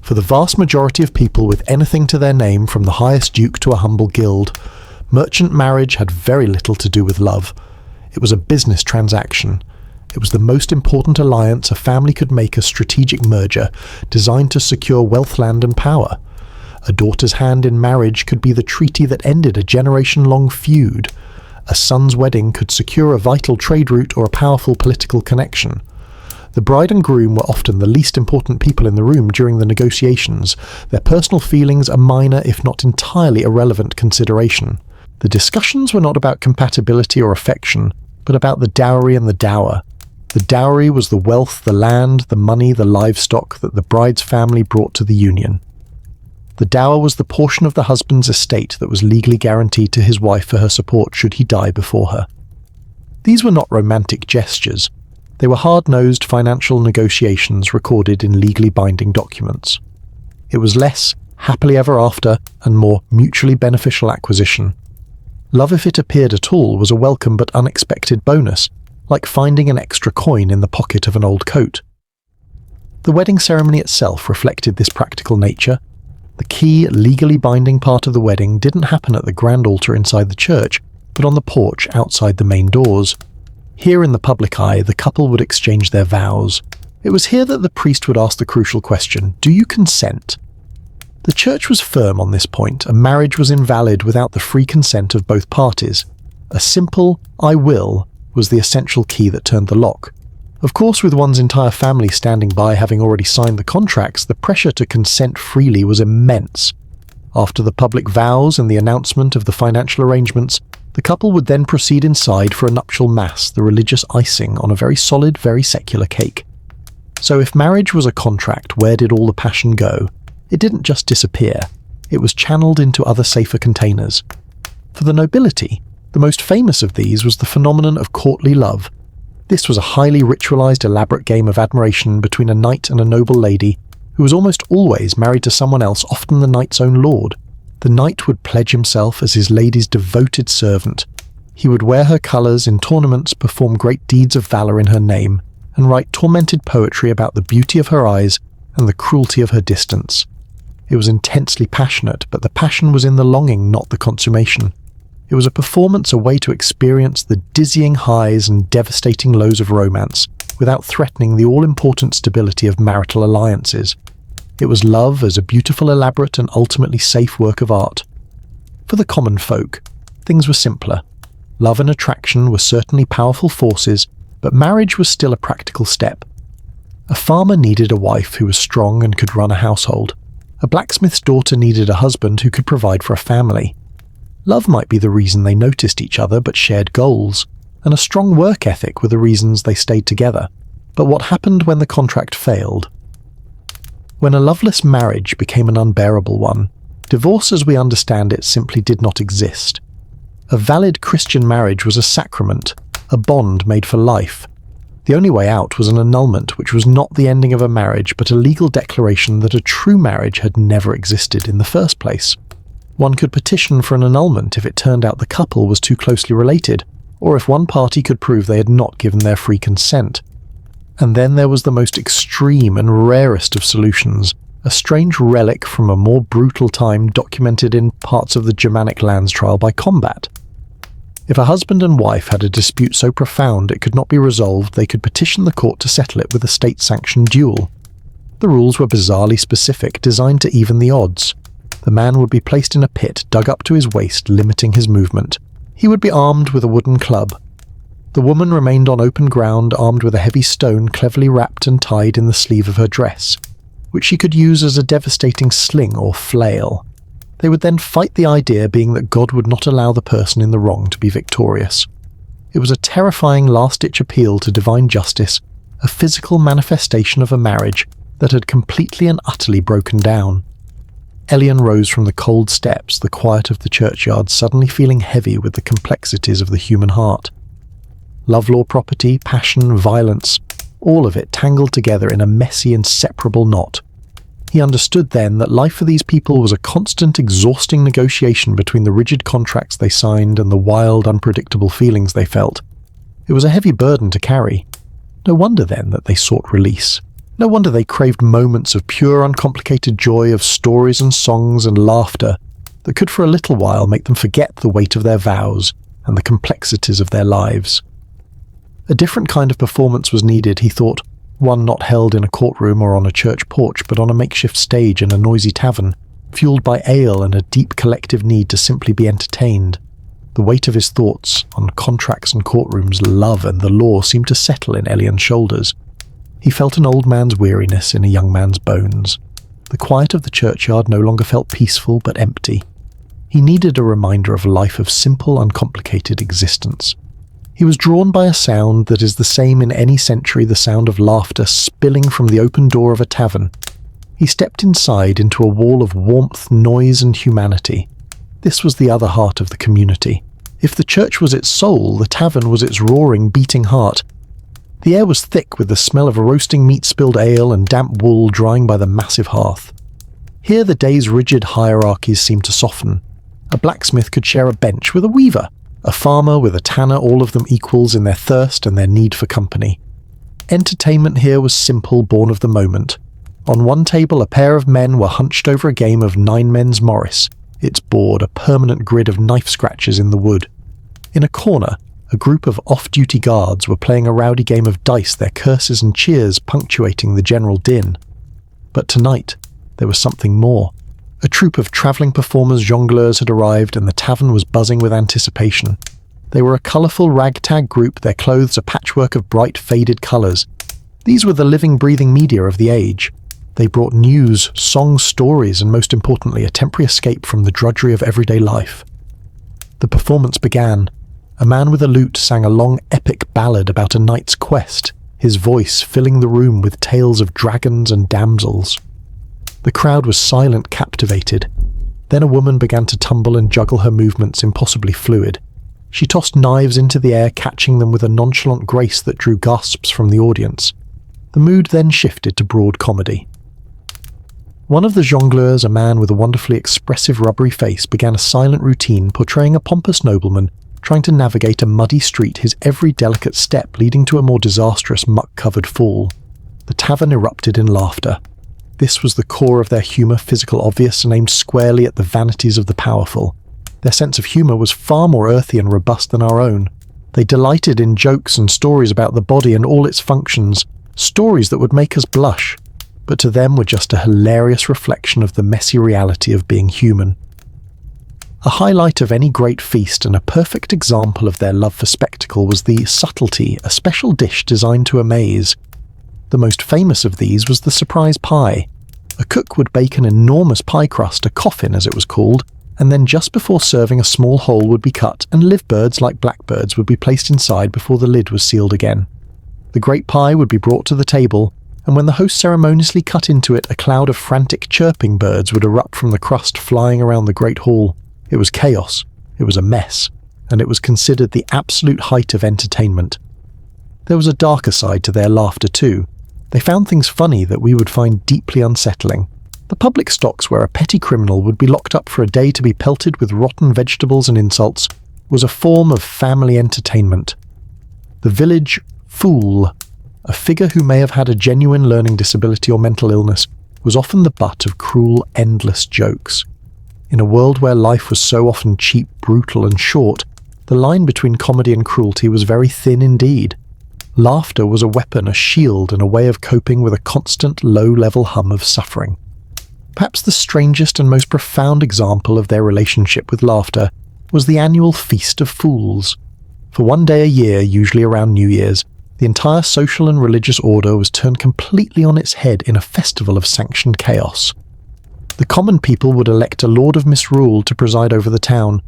For the vast majority of people with anything to their name, from the highest duke to a humble guild, merchant marriage had very little to do with love. It was a business transaction. It was the most important alliance a family could make, a strategic merger designed to secure wealth, land, and power. A daughter's hand in marriage could be the treaty that ended a generation-long feud. A son's wedding could secure a vital trade route or a powerful political connection. The bride and groom were often the least important people in the room during the negotiations, their personal feelings a minor, if not entirely irrelevant consideration. The discussions were not about compatibility or affection, but about the dowry and the dower. The dowry was the wealth, the land, the money, the livestock that the bride's family brought to the union. The dower was the portion of the husband's estate that was legally guaranteed to his wife for her support should he die before her. These were not romantic gestures. They were hard-nosed financial negotiations recorded in legally binding documents. It was less happily ever after and more mutually beneficial acquisition. Love, if it appeared at all, was a welcome but unexpected bonus, like finding an extra coin in the pocket of an old coat. The wedding ceremony itself reflected this practical nature. The key, legally binding part of the wedding didn't happen at the grand altar inside the church, but on the porch outside the main doors. Here in the public eye, the couple would exchange their vows. It was here that the priest would ask the crucial question, "Do you consent?" The church was firm on this point. A marriage was invalid without the free consent of both parties. A simple "I will" was the essential key that turned the lock. Of course, with one's entire family standing by having already signed the contracts, the pressure to consent freely was immense. After the public vows and the announcement of the financial arrangements, the couple would then proceed inside for a nuptial mass, the religious icing on a very solid, very secular cake. So if marriage was a contract, where did all the passion go? It didn't just disappear. It was channeled into other safer containers. For the nobility, the most famous of these was the phenomenon of courtly love. This was a highly ritualized, elaborate game of admiration between a knight and a noble lady who was almost always married to someone else, often the knight's own lord. The knight would pledge himself as his lady's devoted servant. He would wear her colours in tournaments, perform great deeds of valour in her name, and write tormented poetry about the beauty of her eyes and the cruelty of her distance. It was intensely passionate, but the passion was in the longing, not the consummation. It was a performance, a way to experience the dizzying highs and devastating lows of romance, without threatening the all-important stability of marital alliances. It was love as a beautiful, elaborate, and ultimately safe work of art. For the common folk, things were simpler. Love and attraction were certainly powerful forces, but marriage was still a practical step. A farmer needed a wife who was strong and could run a household. A blacksmith's daughter needed a husband who could provide for a family. Love might be the reason they noticed each other but shared goals, and a strong work ethic were the reasons they stayed together. But what happened when the contract failed? When a loveless marriage became an unbearable one, divorce as we understand it simply did not exist. A valid Christian marriage was a sacrament, a bond made for life. The only way out was an annulment, which was not the ending of a marriage but a legal declaration that a true marriage had never existed in the first place. One could petition for an annulment if it turned out the couple was too closely related, or if one party could prove they had not given their free consent. And then there was the most extreme and rarest of solutions, a strange relic from a more brutal time documented in parts of the Germanic lands trial by combat. If a husband and wife had a dispute so profound it could not be resolved, they could petition the court to settle it with a state-sanctioned duel. The rules were bizarrely specific, designed to even the odds. The man would be placed in a pit dug up to his waist, limiting his movement. He would be armed with a wooden club. The woman remained on open ground, armed with a heavy stone cleverly wrapped and tied in the sleeve of her dress, which she could use as a devastating sling or flail. They would then fight, the idea being that God would not allow the person in the wrong to be victorious. It was a terrifying last-ditch appeal to divine justice, a physical manifestation of a marriage that had completely and utterly broken down. Elian rose from the cold steps, the quiet of the churchyard suddenly feeling heavy with the complexities of the human heart. Love law, property, passion, violence, all of it tangled together in a messy, inseparable knot. He understood then that life for these people was a constant, exhausting negotiation between the rigid contracts they signed and the wild, unpredictable feelings they felt. It was a heavy burden to carry. No wonder then that they sought release. No wonder they craved moments of pure, uncomplicated joy, of stories and songs and laughter that could for a little while make them forget the weight of their vows and the complexities of their lives. A different kind of performance was needed, he thought, one not held in a courtroom or on a church porch, but on a makeshift stage in a noisy tavern, fueled by ale and a deep collective need to simply be entertained. The weight of his thoughts on contracts and courtrooms, love and the law seemed to settle in Elian's shoulders. He felt an old man's weariness in a young man's bones. The quiet of the churchyard no longer felt peaceful but empty. He needed a reminder of a life of simple, uncomplicated existence. He was drawn by a sound that is the same in any century, the sound of laughter spilling from the open door of a tavern. He stepped inside into a wall of warmth, noise and humanity. This was the other heart of the community. If the church was its soul, the tavern was its roaring, beating heart. The air was thick with the smell of a roasting meat, spilled ale and damp wool drying by the massive hearth. Here the day's rigid hierarchies seemed to soften. A blacksmith could share a bench with a weaver. A farmer with a tanner, all of them equals in their thirst and their need for company. Entertainment here was simple, born of the moment. On one table a pair of men were hunched over a game of 9 men's Morris, its board a permanent grid of knife scratches in the wood. In a corner, a group of off-duty guards were playing a rowdy game of dice, their curses and cheers punctuating the general din. But tonight, there was something more. A troupe of travelling performers, jongleurs had arrived, and the tavern was buzzing with anticipation. They were a colourful ragtag group, their clothes a patchwork of bright, faded colours. These were the living, breathing media of the age. They brought news, songs, stories, and most importantly, a temporary escape from the drudgery of everyday life. The performance began. A man with a lute sang a long, epic ballad about a knight's quest, his voice filling the room with tales of dragons and damsels. The crowd was silent, captivated. Then a woman began to tumble and juggle, her movements impossibly fluid. She tossed knives into the air, catching them with a nonchalant grace that drew gasps from the audience. The mood then shifted to broad comedy. One of the jongleurs, a man with a wonderfully expressive rubbery face, began a silent routine portraying a pompous nobleman trying to navigate a muddy street, his every delicate step leading to a more disastrous muck-covered fall. The tavern erupted in laughter. This was the core of their humour, physical, obvious, and aimed squarely at the vanities of the powerful. Their sense of humour was far more earthy and robust than our own. They delighted in jokes and stories about the body and all its functions, stories that would make us blush, but to them were just a hilarious reflection of the messy reality of being human. A highlight of any great feast and a perfect example of their love for spectacle was the subtlety, a special dish designed to amaze. The most famous of these was the surprise pie. A cook would bake an enormous pie crust, a coffin as it was called, and then just before serving a small hole would be cut and live birds like blackbirds would be placed inside before the lid was sealed again. The great pie would be brought to the table, and when the host ceremoniously cut into it, a cloud of frantic chirping birds would erupt from the crust flying around the great hall. It was chaos, it was a mess, and it was considered the absolute height of entertainment. There was a darker side to their laughter too. They found things funny that we would find deeply unsettling. The public stocks where a petty criminal would be locked up for a day to be pelted with rotten vegetables and insults was a form of family entertainment. The village fool, a figure who may have had a genuine learning disability or mental illness, was often the butt of cruel, endless jokes. In a world where life was so often cheap, brutal and short, the line between comedy and cruelty was very thin indeed. Laughter was a weapon, a shield, and a way of coping with a constant, low-level hum of suffering. Perhaps the strangest and most profound example of their relationship with laughter was the annual Feast of Fools. For one day a year, usually around New Year's, the entire social and religious order was turned completely on its head in a festival of sanctioned chaos. The common people would elect a Lord of Misrule to preside over the town.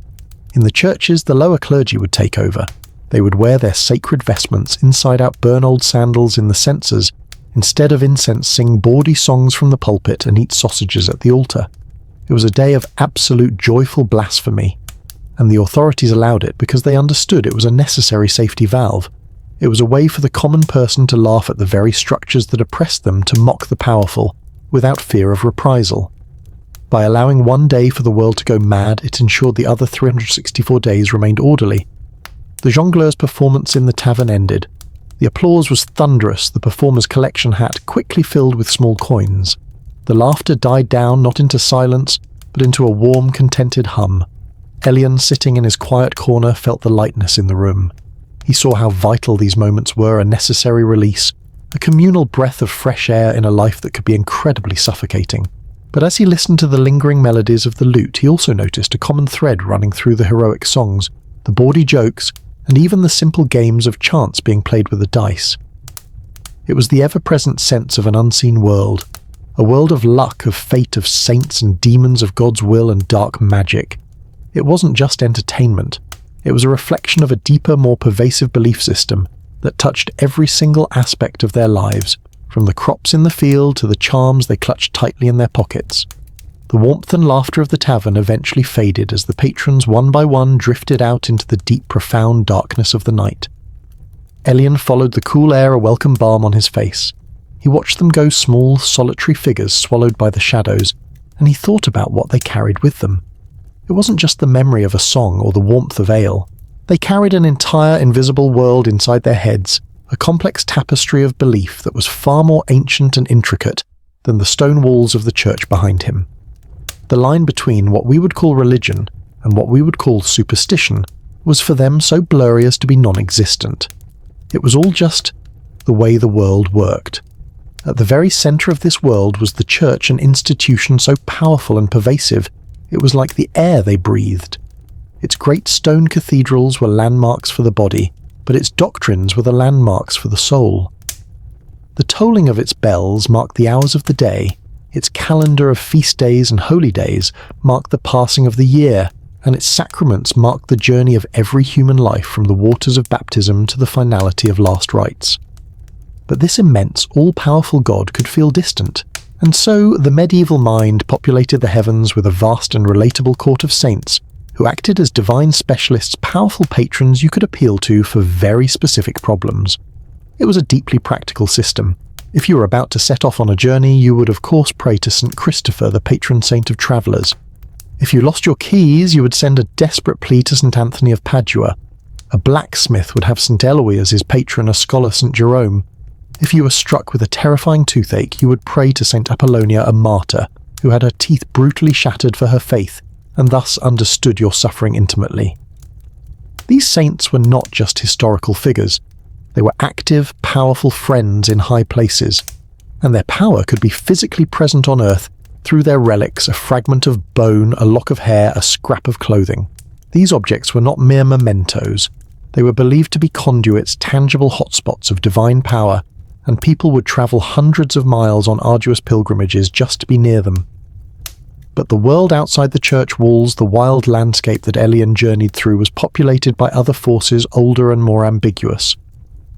In the churches, the lower clergy would take over. They would wear their sacred vestments, inside out burn old sandals in the censers, instead of incense sing bawdy songs from the pulpit and eat sausages at the altar. It was a day of absolute joyful blasphemy, and the authorities allowed it because they understood it was a necessary safety valve. It was a way for the common person to laugh at the very structures that oppressed them, to mock the powerful, without fear of reprisal. By allowing one day for the world to go mad, it ensured the other 364 days remained orderly. The jongleurs' performance in the tavern ended. The applause was thunderous, the performer's collection hat quickly filled with small coins. The laughter died down not into silence, but into a warm, contented hum. Elian, sitting in his quiet corner, felt the lightness in the room. He saw how vital these moments were, a necessary release, a communal breath of fresh air in a life that could be incredibly suffocating. But as he listened to the lingering melodies of the lute, he also noticed a common thread running through the heroic songs, the bawdy jokes, and even the simple games of chance being played with the dice. It was the ever-present sense of an unseen world, a world of luck, of fate, of saints and demons, of God's will and dark magic. It wasn't just entertainment. It was a reflection of a deeper, more pervasive belief system that touched every single aspect of their lives, from the crops in the field to the charms they clutched tightly in their pockets. The warmth and laughter of the tavern eventually faded as the patrons one by one drifted out into the deep, profound darkness of the night. Elian followed the cool air, a welcome balm on his face. He watched them go, small, solitary figures swallowed by the shadows, and he thought about what they carried with them. It wasn't just the memory of a song or the warmth of ale. They carried an entire invisible world inside their heads, a complex tapestry of belief that was far more ancient and intricate than the stone walls of the church behind him. The line between what we would call religion and what we would call superstition was for them so blurry as to be non-existent. It was all just the way the world worked. At the very centre of this world was the church, an institution so powerful and pervasive it was like the air they breathed. Its great stone cathedrals were landmarks for the body, but its doctrines were the landmarks for the soul. The tolling of its bells marked the hours of the day, its calendar of feast days and holy days marked the passing of the year, and its sacraments marked the journey of every human life from the waters of baptism to the finality of last rites. But this immense, all-powerful God could feel distant, and so the medieval mind populated the heavens with a vast and relatable court of saints who acted as divine specialists, powerful patrons you could appeal to for very specific problems. It was a deeply practical system. If you were about to set off on a journey, you would of course pray to St. Christopher, the patron saint of travellers. If you lost your keys, you would send a desperate plea to St. Anthony of Padua. A blacksmith would have St. Eloy as his patron, a scholar St. Jerome. If you were struck with a terrifying toothache, you would pray to St. Apollonia, a martyr, who had her teeth brutally shattered for her faith, and thus understood your suffering intimately. These saints were not just historical figures. They were active, powerful friends in high places, and their power could be physically present on earth through their relics, a fragment of bone, a lock of hair, a scrap of clothing. These objects were not mere mementos. They were believed to be conduits, tangible hotspots of divine power, and people would travel hundreds of miles on arduous pilgrimages just to be near them. But the world outside the church walls, the wild landscape that Elian journeyed through, was populated by other forces older and more ambiguous.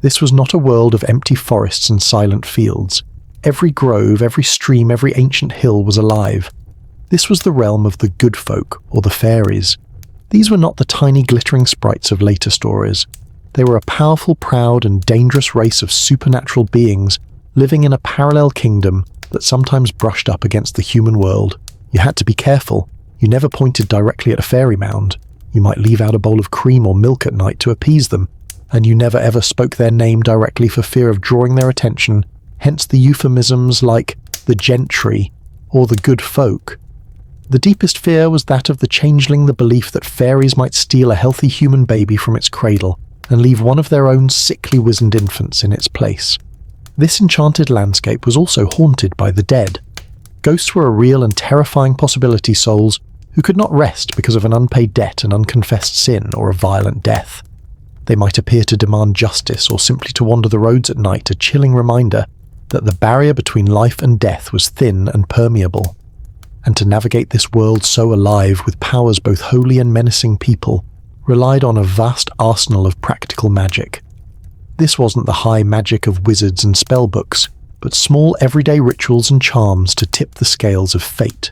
This was not a world of empty forests and silent fields. Every grove, every stream, every ancient hill was alive. This was the realm of the good folk, or the fairies. These were not the tiny glittering sprites of later stories. They were a powerful, proud, and dangerous race of supernatural beings living in a parallel kingdom that sometimes brushed up against the human world. You had to be careful. You never pointed directly at a fairy mound. You might leave out a bowl of cream or milk at night to appease them, and you never ever spoke their name directly for fear of drawing their attention, hence the euphemisms like the gentry or the good folk. The deepest fear was that of the changeling, the belief that fairies might steal a healthy human baby from its cradle and leave one of their own sickly wizened infants in its place. This enchanted landscape was also haunted by the dead. Ghosts were a real and terrifying possibility, souls who could not rest because of an unpaid debt, an unconfessed sin, or a violent death. They might appear to demand justice or simply to wander the roads at night, a chilling reminder that the barrier between life and death was thin and permeable. And to navigate this world so alive with powers both holy and menacing, people relied on a vast arsenal of practical magic. This wasn't the high magic of wizards and spellbooks, but small everyday rituals and charms to tip the scales of fate.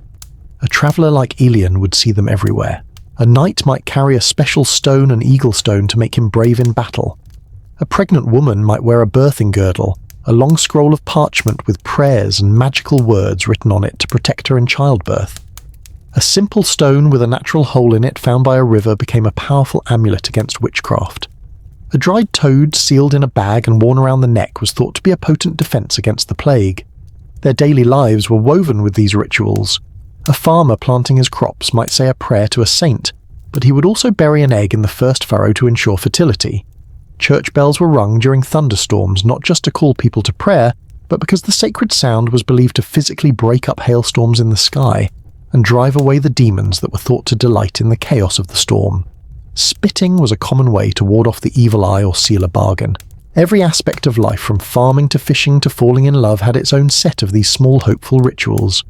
A traveller like Elian would see them everywhere. A knight might carry a special stone, an eagle stone, to make him brave in battle. A pregnant woman might wear a birthing girdle, a long scroll of parchment with prayers and magical words written on it to protect her in childbirth. A simple stone with a natural hole in it found by a river became a powerful amulet against witchcraft. A dried toad sealed in a bag and worn around the neck was thought to be a potent defense against the plague. Their daily lives were woven with these rituals. A farmer planting his crops might say a prayer to a saint, but he would also bury an egg in the first furrow to ensure fertility. Church bells were rung during thunderstorms, not just to call people to prayer, but because the sacred sound was believed to physically break up hailstorms in the sky and drive away the demons that were thought to delight in the chaos of the storm. Spitting was a common way to ward off the evil eye or seal a bargain. Every aspect of life, from farming to fishing to falling in love, had its own set of these small hopeful rituals.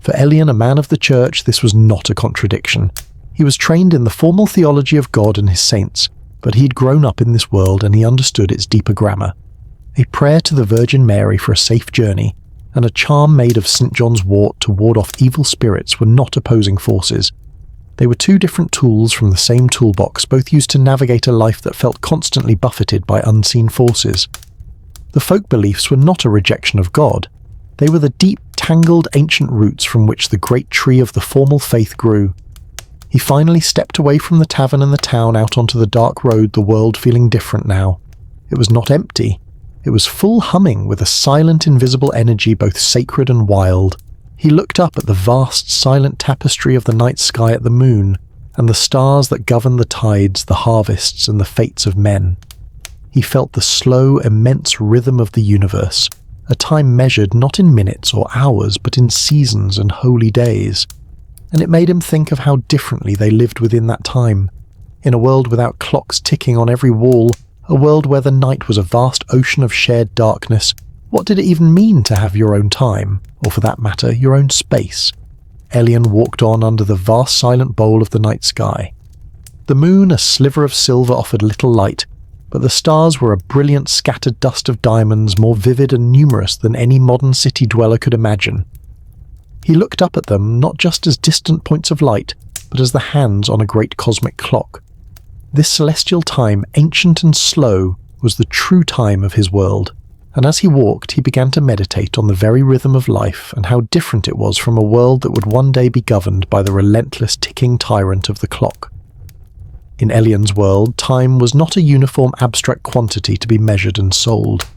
For Elian, a man of the church, this was not a contradiction. He was trained in the formal theology of God and his saints, but he'd grown up in this world and he understood its deeper grammar. A prayer to the Virgin Mary for a safe journey, and a charm made of St. John's wort to ward off evil spirits were not opposing forces. They were two different tools from the same toolbox, both used to navigate a life that felt constantly buffeted by unseen forces. The folk beliefs were not a rejection of God. They were the deep, tangled ancient roots from which the great tree of the formal faith grew. He finally stepped away from the tavern and the town out onto the dark road, the world feeling different now. It was not empty. It was full humming with a silent, invisible energy, both sacred and wild. He looked up at the vast, silent tapestry of the night sky, at the moon, and the stars that govern the tides, the harvests, and the fates of men. He felt the slow, immense rhythm of the universe, a time measured not in minutes or hours, but in seasons and holy days. And it made him think of how differently they lived within that time. In a world without clocks ticking on every wall, a world where the night was a vast ocean of shared darkness, what did it even mean to have your own time, or for that matter, your own space? Elian walked on under the vast silent bowl of the night sky. The moon, a sliver of silver, offered little light, but the stars were a brilliant scattered dust of diamonds, more vivid and numerous than any modern city dweller could imagine. He looked up at them not just as distant points of light, but as the hands on a great cosmic clock. This celestial time, ancient and slow, was the true time of his world, and as he walked he began to meditate on the very rhythm of life and how different it was from a world that would one day be governed by the relentless ticking tyrant of the clock. In Elian's world, time was not a uniform abstract quantity to be measured and sold.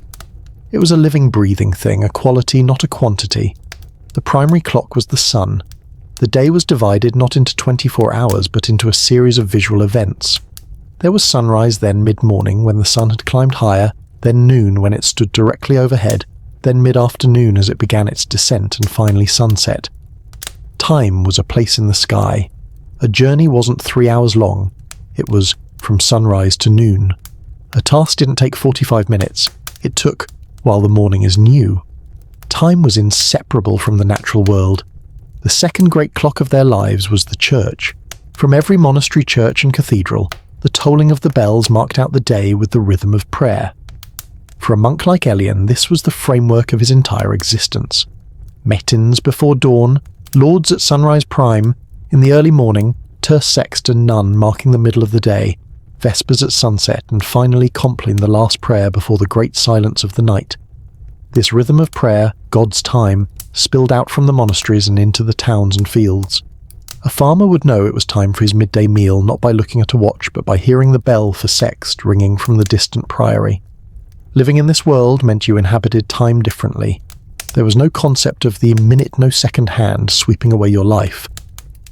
It was a living, breathing thing, a quality, not a quantity. The primary clock was the sun. The day was divided not into 24 hours, but into a series of visual events. There was sunrise, then mid-morning when the sun had climbed higher, then noon when it stood directly overhead, then mid-afternoon as it began its descent, and finally sunset. Time was a place in the sky. A journey wasn't 3 hours long. It was from sunrise to noon. A task didn't take 45 minutes. It took while the morning is new. Time was inseparable from the natural world. The second great clock of their lives was the church. From every monastery, church and cathedral, the tolling of the bells marked out the day with the rhythm of prayer. For a monk like Elian, this was the framework of his entire existence. Matins before dawn, lauds at sunrise prime, in the early morning, terce sext and nun marking the middle of the day, vespers at sunset, and finally compline the last prayer before the great silence of the night. This rhythm of prayer, God's time, spilled out from the monasteries and into the towns and fields. A farmer would know it was time for his midday meal not by looking at a watch but by hearing the bell for sext ringing from the distant priory. Living in this world meant you inhabited time differently. There was no concept of the minute no second hand sweeping away your life.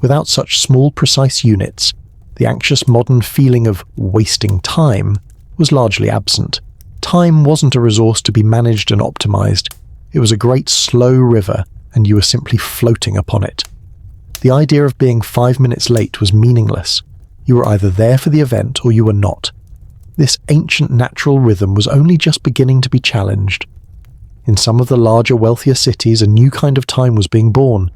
Without such small precise units, the anxious modern feeling of wasting time was largely absent. Time wasn't a resource to be managed and optimized. It was a great slow river, and you were simply floating upon it. The idea of being 5 minutes late was meaningless. You were either there for the event or you were not. This ancient natural rhythm was only just beginning to be challenged. In some of the larger, wealthier cities, a new kind of time was being born.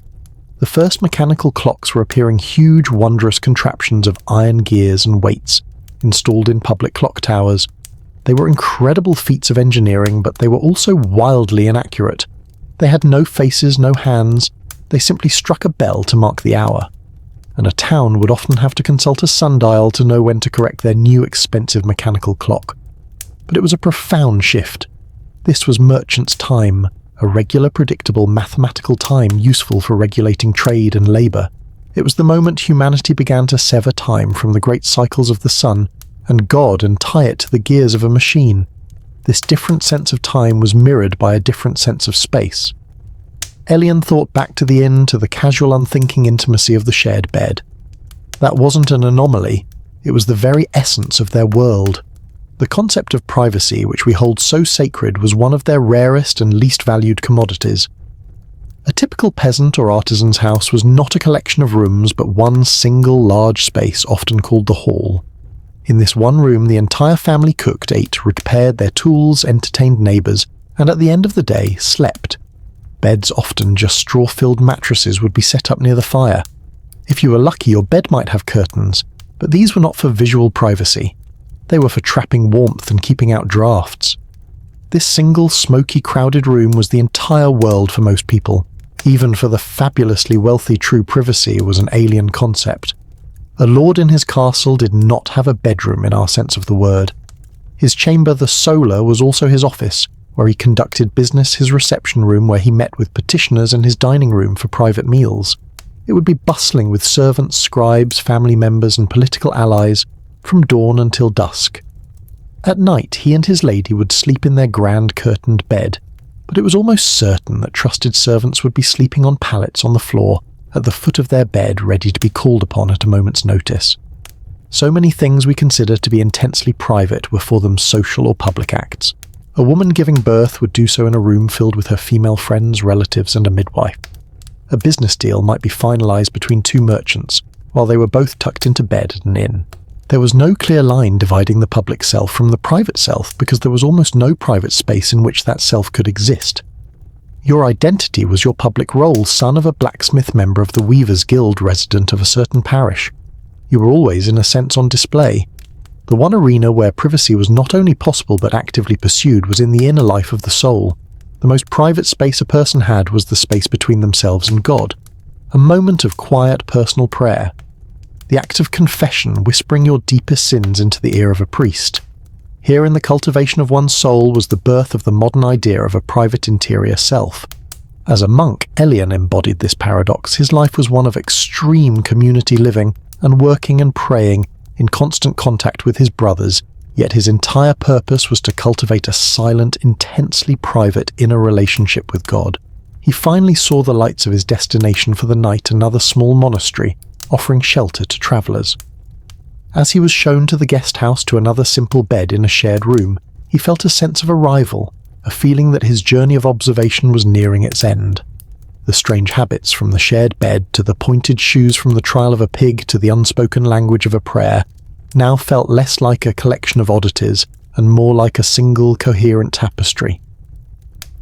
The first mechanical clocks were appearing, huge, wondrous contraptions of iron gears and weights, installed in public clock towers. They were incredible feats of engineering, but they were also wildly inaccurate. They had no faces, no hands. They simply struck a bell to mark the hour. And a town would often have to consult a sundial to know when to correct their new expensive mechanical clock. But it was a profound shift. This was merchants' time, a regular, predictable, mathematical time useful for regulating trade and labour. It was the moment humanity began to sever time from the great cycles of the sun and God and tie it to the gears of a machine. This different sense of time was mirrored by a different sense of space. Elian thought back to the inn, to the casual, unthinking intimacy of the shared bed. That wasn't an anomaly, it was the very essence of their world. The concept of privacy, which we hold so sacred, was one of their rarest and least valued commodities. A typical peasant or artisan's house was not a collection of rooms, but one single large space, often called the hall. In this one room, the entire family cooked, ate, repaired their tools, entertained neighbours, and at the end of the day, slept. Beds, often just straw-filled mattresses, would be set up near the fire. If you were lucky, your bed might have curtains, but these were not for visual privacy. They were for trapping warmth and keeping out drafts. This single, smoky, crowded room was the entire world for most people. Even for the fabulously wealthy, true privacy was an alien concept. A lord in his castle did not have a bedroom in our sense of the word. His chamber, the solar, was also his office, where he conducted business, his reception room where he met with petitioners, and his dining room for private meals. It would be bustling with servants, scribes, family members, and political allies from dawn until dusk. At night, he and his lady would sleep in their grand curtained bed, but it was almost certain that trusted servants would be sleeping on pallets on the floor at the foot of their bed, ready to be called upon at a moment's notice. So many things we consider to be intensely private were for them social or public acts. A woman giving birth would do so in a room filled with her female friends, relatives, and a midwife. A business deal might be finalized between two merchants, while they were both tucked into bed at an inn. There was no clear line dividing the public self from the private self, because there was almost no private space in which that self could exist. Your identity was your public role, son of a blacksmith, member of the Weavers' Guild, resident of a certain parish. You were always, in a sense, on display. The one arena where privacy was not only possible but actively pursued was in the inner life of the soul. The most private space a person had was the space between themselves and God, a moment of quiet personal prayer. The act of confession, whispering your deepest sins into the ear of a priest. Here in the cultivation of one's soul was the birth of the modern idea of a private interior self. As a monk, Elian embodied this paradox. His life was one of extreme community living and working and praying in constant contact with his brothers, yet his entire purpose was to cultivate a silent, intensely private inner relationship with God. He finally saw the lights of his destination for the night, another small monastery, offering shelter to travellers. As he was shown to the guest house, to another simple bed in a shared room, he felt a sense of arrival, a feeling that his journey of observation was nearing its end. The strange habits from the shared bed, to the pointed shoes from the trial of a pig, to the unspoken language of a prayer, now felt less like a collection of oddities and more like a single coherent tapestry.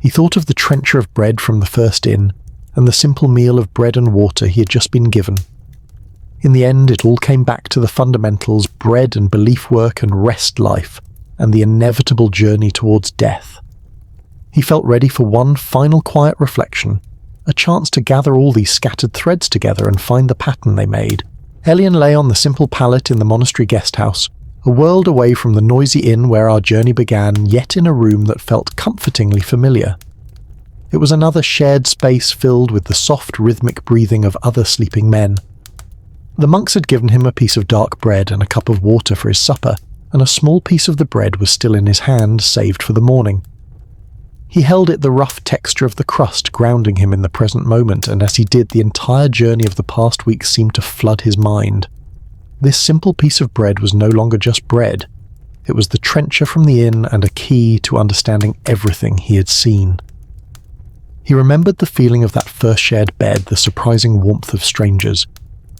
He thought of the trencher of bread from the first inn, and the simple meal of bread and water he had just been given. In the end, it all came back to the fundamentals: bread and belief work and rest life, and the inevitable journey towards death. He felt ready for one final quiet reflection, a chance to gather all these scattered threads together and find the pattern they made. Elian lay on the simple pallet in the monastery guest house, a world away from the noisy inn where our journey began, yet in a room that felt comfortingly familiar. It was another shared space filled with the soft, rhythmic breathing of other sleeping men. The monks had given him a piece of dark bread and a cup of water for his supper, and a small piece of the bread was still in his hand, saved for the morning. He held it, the rough texture of the crust grounding him in the present moment, and as he did, the entire journey of the past week seemed to flood his mind. This simple piece of bread was no longer just bread. It was the trencher from the inn and a key to understanding everything he had seen. He remembered the feeling of that first shared bed, the surprising warmth of strangers.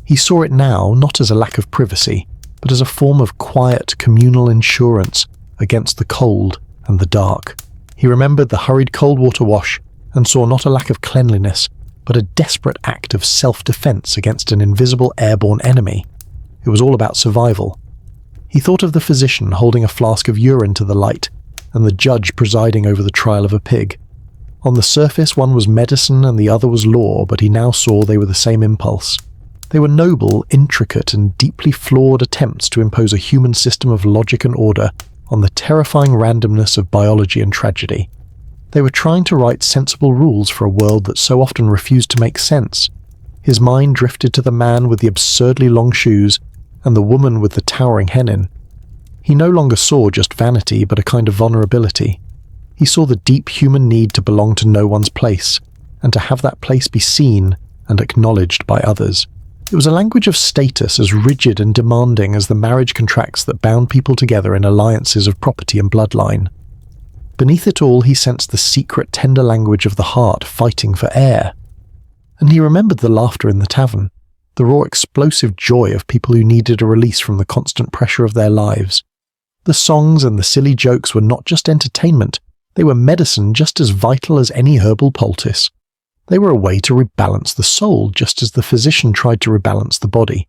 He saw it now not as a lack of privacy, but as a form of quiet, communal insurance against the cold and the dark. He remembered the hurried cold water wash and saw not a lack of cleanliness, but a desperate act of self-defense against an invisible airborne enemy. It was all about survival. He thought of the physician holding a flask of urine to the light, and the judge presiding over the trial of a pig. On the surface, one was medicine and the other was law, but he now saw they were the same impulse. They were noble, intricate, and deeply flawed attempts to impose a human system of logic and order on the terrifying randomness of biology and tragedy. They were trying to write sensible rules for a world that so often refused to make sense. His mind drifted to the man with the absurdly long shoes and the woman with the towering hennin. He no longer saw just vanity, but a kind of vulnerability. He saw the deep human need to belong to no one's place, and to have that place be seen and acknowledged by others. It was a language of status as rigid and demanding as the marriage contracts that bound people together in alliances of property and bloodline. Beneath it all, he sensed the secret, tender language of the heart fighting for air. And he remembered the laughter in the tavern, the raw, explosive joy of people who needed a release from the constant pressure of their lives. The songs and the silly jokes were not just entertainment, they were medicine just as vital as any herbal poultice. They were a way to rebalance the soul, just as the physician tried to rebalance the body.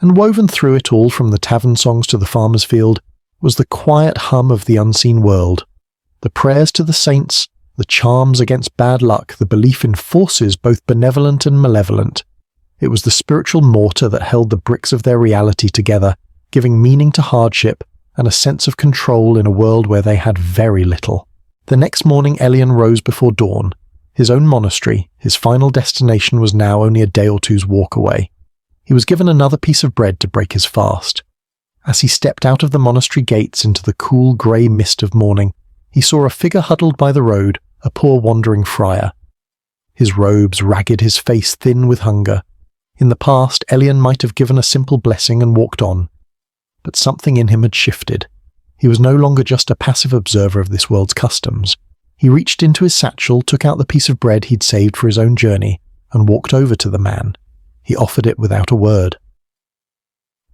And woven through it all, from the tavern songs to the farmer's field, was the quiet hum of the unseen world. The prayers to the saints, the charms against bad luck, the belief in forces both benevolent and malevolent. It was the spiritual mortar that held the bricks of their reality together, giving meaning to hardship and a sense of control in a world where they had very little. The next morning Elian rose before dawn. His own monastery, his final destination, was now only a day or two's walk away. He was given another piece of bread to break his fast. As he stepped out of the monastery gates into the cool grey mist of morning, he saw a figure huddled by the road, a poor wandering friar. His robes ragged, his face thin with hunger. In the past, Elian might have given a simple blessing and walked on. But something in him had shifted. He was no longer just a passive observer of this world's customs. He reached into his satchel, took out the piece of bread he'd saved for his own journey, and walked over to the man. He offered it without a word.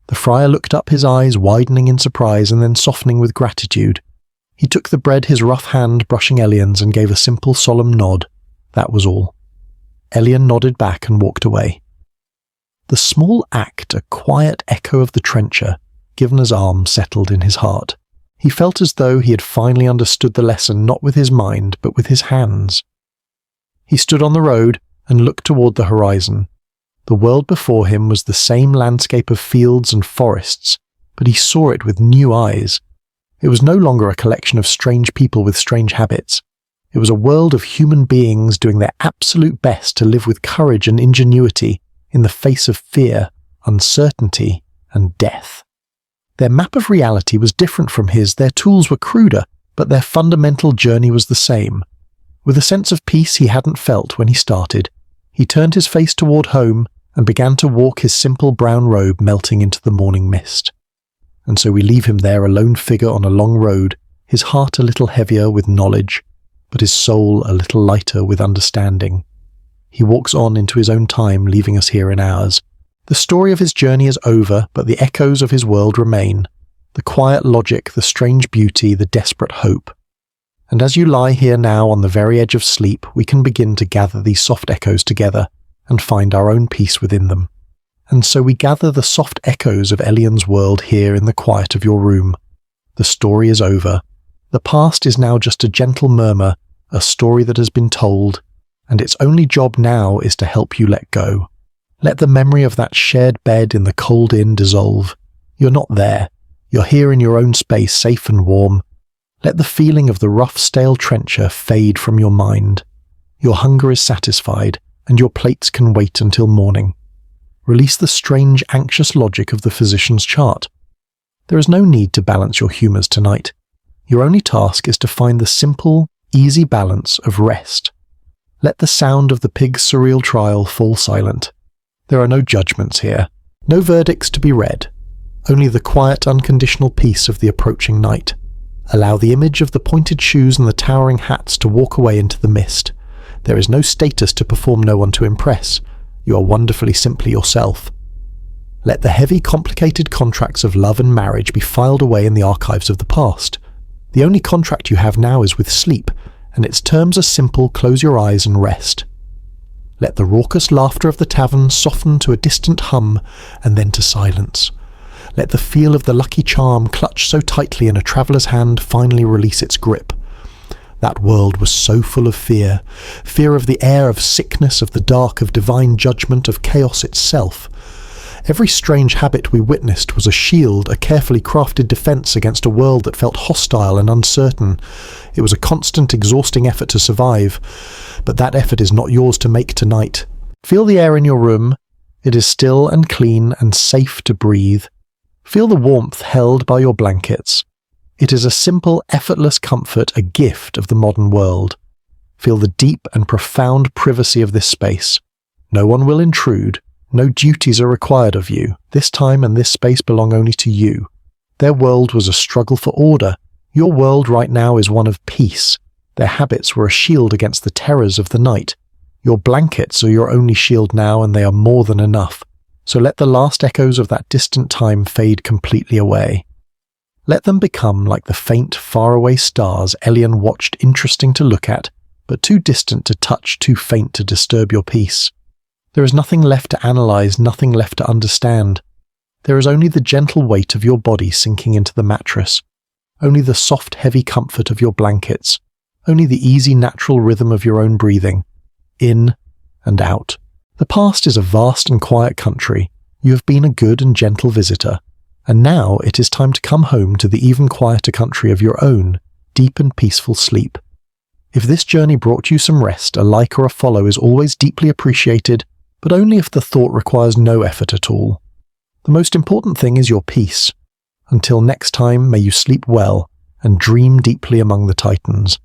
The friar looked up, his eyes widening in surprise and then softening with gratitude. He took the bread, his rough hand brushing Elian's, and gave a simple, solemn nod. That was all. Elian nodded back and walked away. The small act, a quiet echo of the trencher, given as arm, settled in his heart. He felt as though he had finally understood the lesson, not with his mind, but with his hands. He stood on the road and looked toward the horizon. The world before him was the same landscape of fields and forests, but he saw it with new eyes. It was no longer a collection of strange people with strange habits. It was a world of human beings doing their absolute best to live with courage and ingenuity in the face of fear, uncertainty, and death. Their map of reality was different from his, their tools were cruder, but their fundamental journey was the same. With a sense of peace he hadn't felt when he started, he turned his face toward home and began to walk, his simple brown robe melting into the morning mist. And so we leave him there, a lone figure on a long road, his heart a little heavier with knowledge, but his soul a little lighter with understanding. He walks on into his own time, leaving us here in ours. The story of his journey is over, but the echoes of his world remain. The quiet logic, the strange beauty, the desperate hope. And as you lie here now on the very edge of sleep, we can begin to gather these soft echoes together and find our own peace within them. And so we gather the soft echoes of Elian's world here in the quiet of your room. The story is over. The past is now just a gentle murmur, a story that has been told, and its only job now is to help you let go. Let the memory of that shared bed in the cold inn dissolve. You're not there. You're here in your own space, safe and warm. Let the feeling of the rough, stale trencher fade from your mind. Your hunger is satisfied, and your plates can wait until morning. Release the strange, anxious logic of the physician's chart. There is no need to balance your humours tonight. Your only task is to find the simple, easy balance of rest. Let the sound of the pig's surreal trial fall silent. There are no judgments here, no verdicts to be read, only the quiet, unconditional peace of the approaching night. Allow the image of the pointed shoes and the towering hats to walk away into the mist. There is no status to perform, no one to impress. You are wonderfully simply yourself. Let the heavy, complicated contracts of love and marriage be filed away in the archives of the past. The only contract you have now is with sleep, and its terms are simple: close your eyes and rest. Let the raucous laughter of the tavern soften to a distant hum and then to silence. Let the feel of the lucky charm clutched so tightly in a traveller's hand finally release its grip. That world was so full of fear. Fear of the air, of sickness, of the dark, of divine judgment, of chaos itself. Every strange habit we witnessed was a shield, a carefully crafted defence against a world that felt hostile and uncertain. It was a constant, exhausting effort to survive, but that effort is not yours to make tonight. Feel the air in your room. It is still and clean and safe to breathe. Feel the warmth held by your blankets. It is a simple, effortless comfort, a gift of the modern world. Feel the deep and profound privacy of this space. No one will intrude. No duties are required of you. This time and this space belong only to you. Their world was a struggle for order. Your world right now is one of peace. Their habits were a shield against the terrors of the night. Your blankets are your only shield now, and they are more than enough. So let the last echoes of that distant time fade completely away. Let them become like the faint, faraway stars Elian watched, interesting to look at, but too distant to touch, too faint to disturb your peace. There is nothing left to analyze, nothing left to understand. There is only the gentle weight of your body sinking into the mattress, only the soft, heavy comfort of your blankets, only the easy, natural rhythm of your own breathing, in and out. The past is a vast and quiet country. You have been a good and gentle visitor, and now it is time to come home to the even quieter country of your own, deep and peaceful sleep. If this journey brought you some rest, a like or a follow is always deeply appreciated, but only if the thought requires no effort at all. The most important thing is your peace. Until next time, may you sleep well and dream deeply among the titans.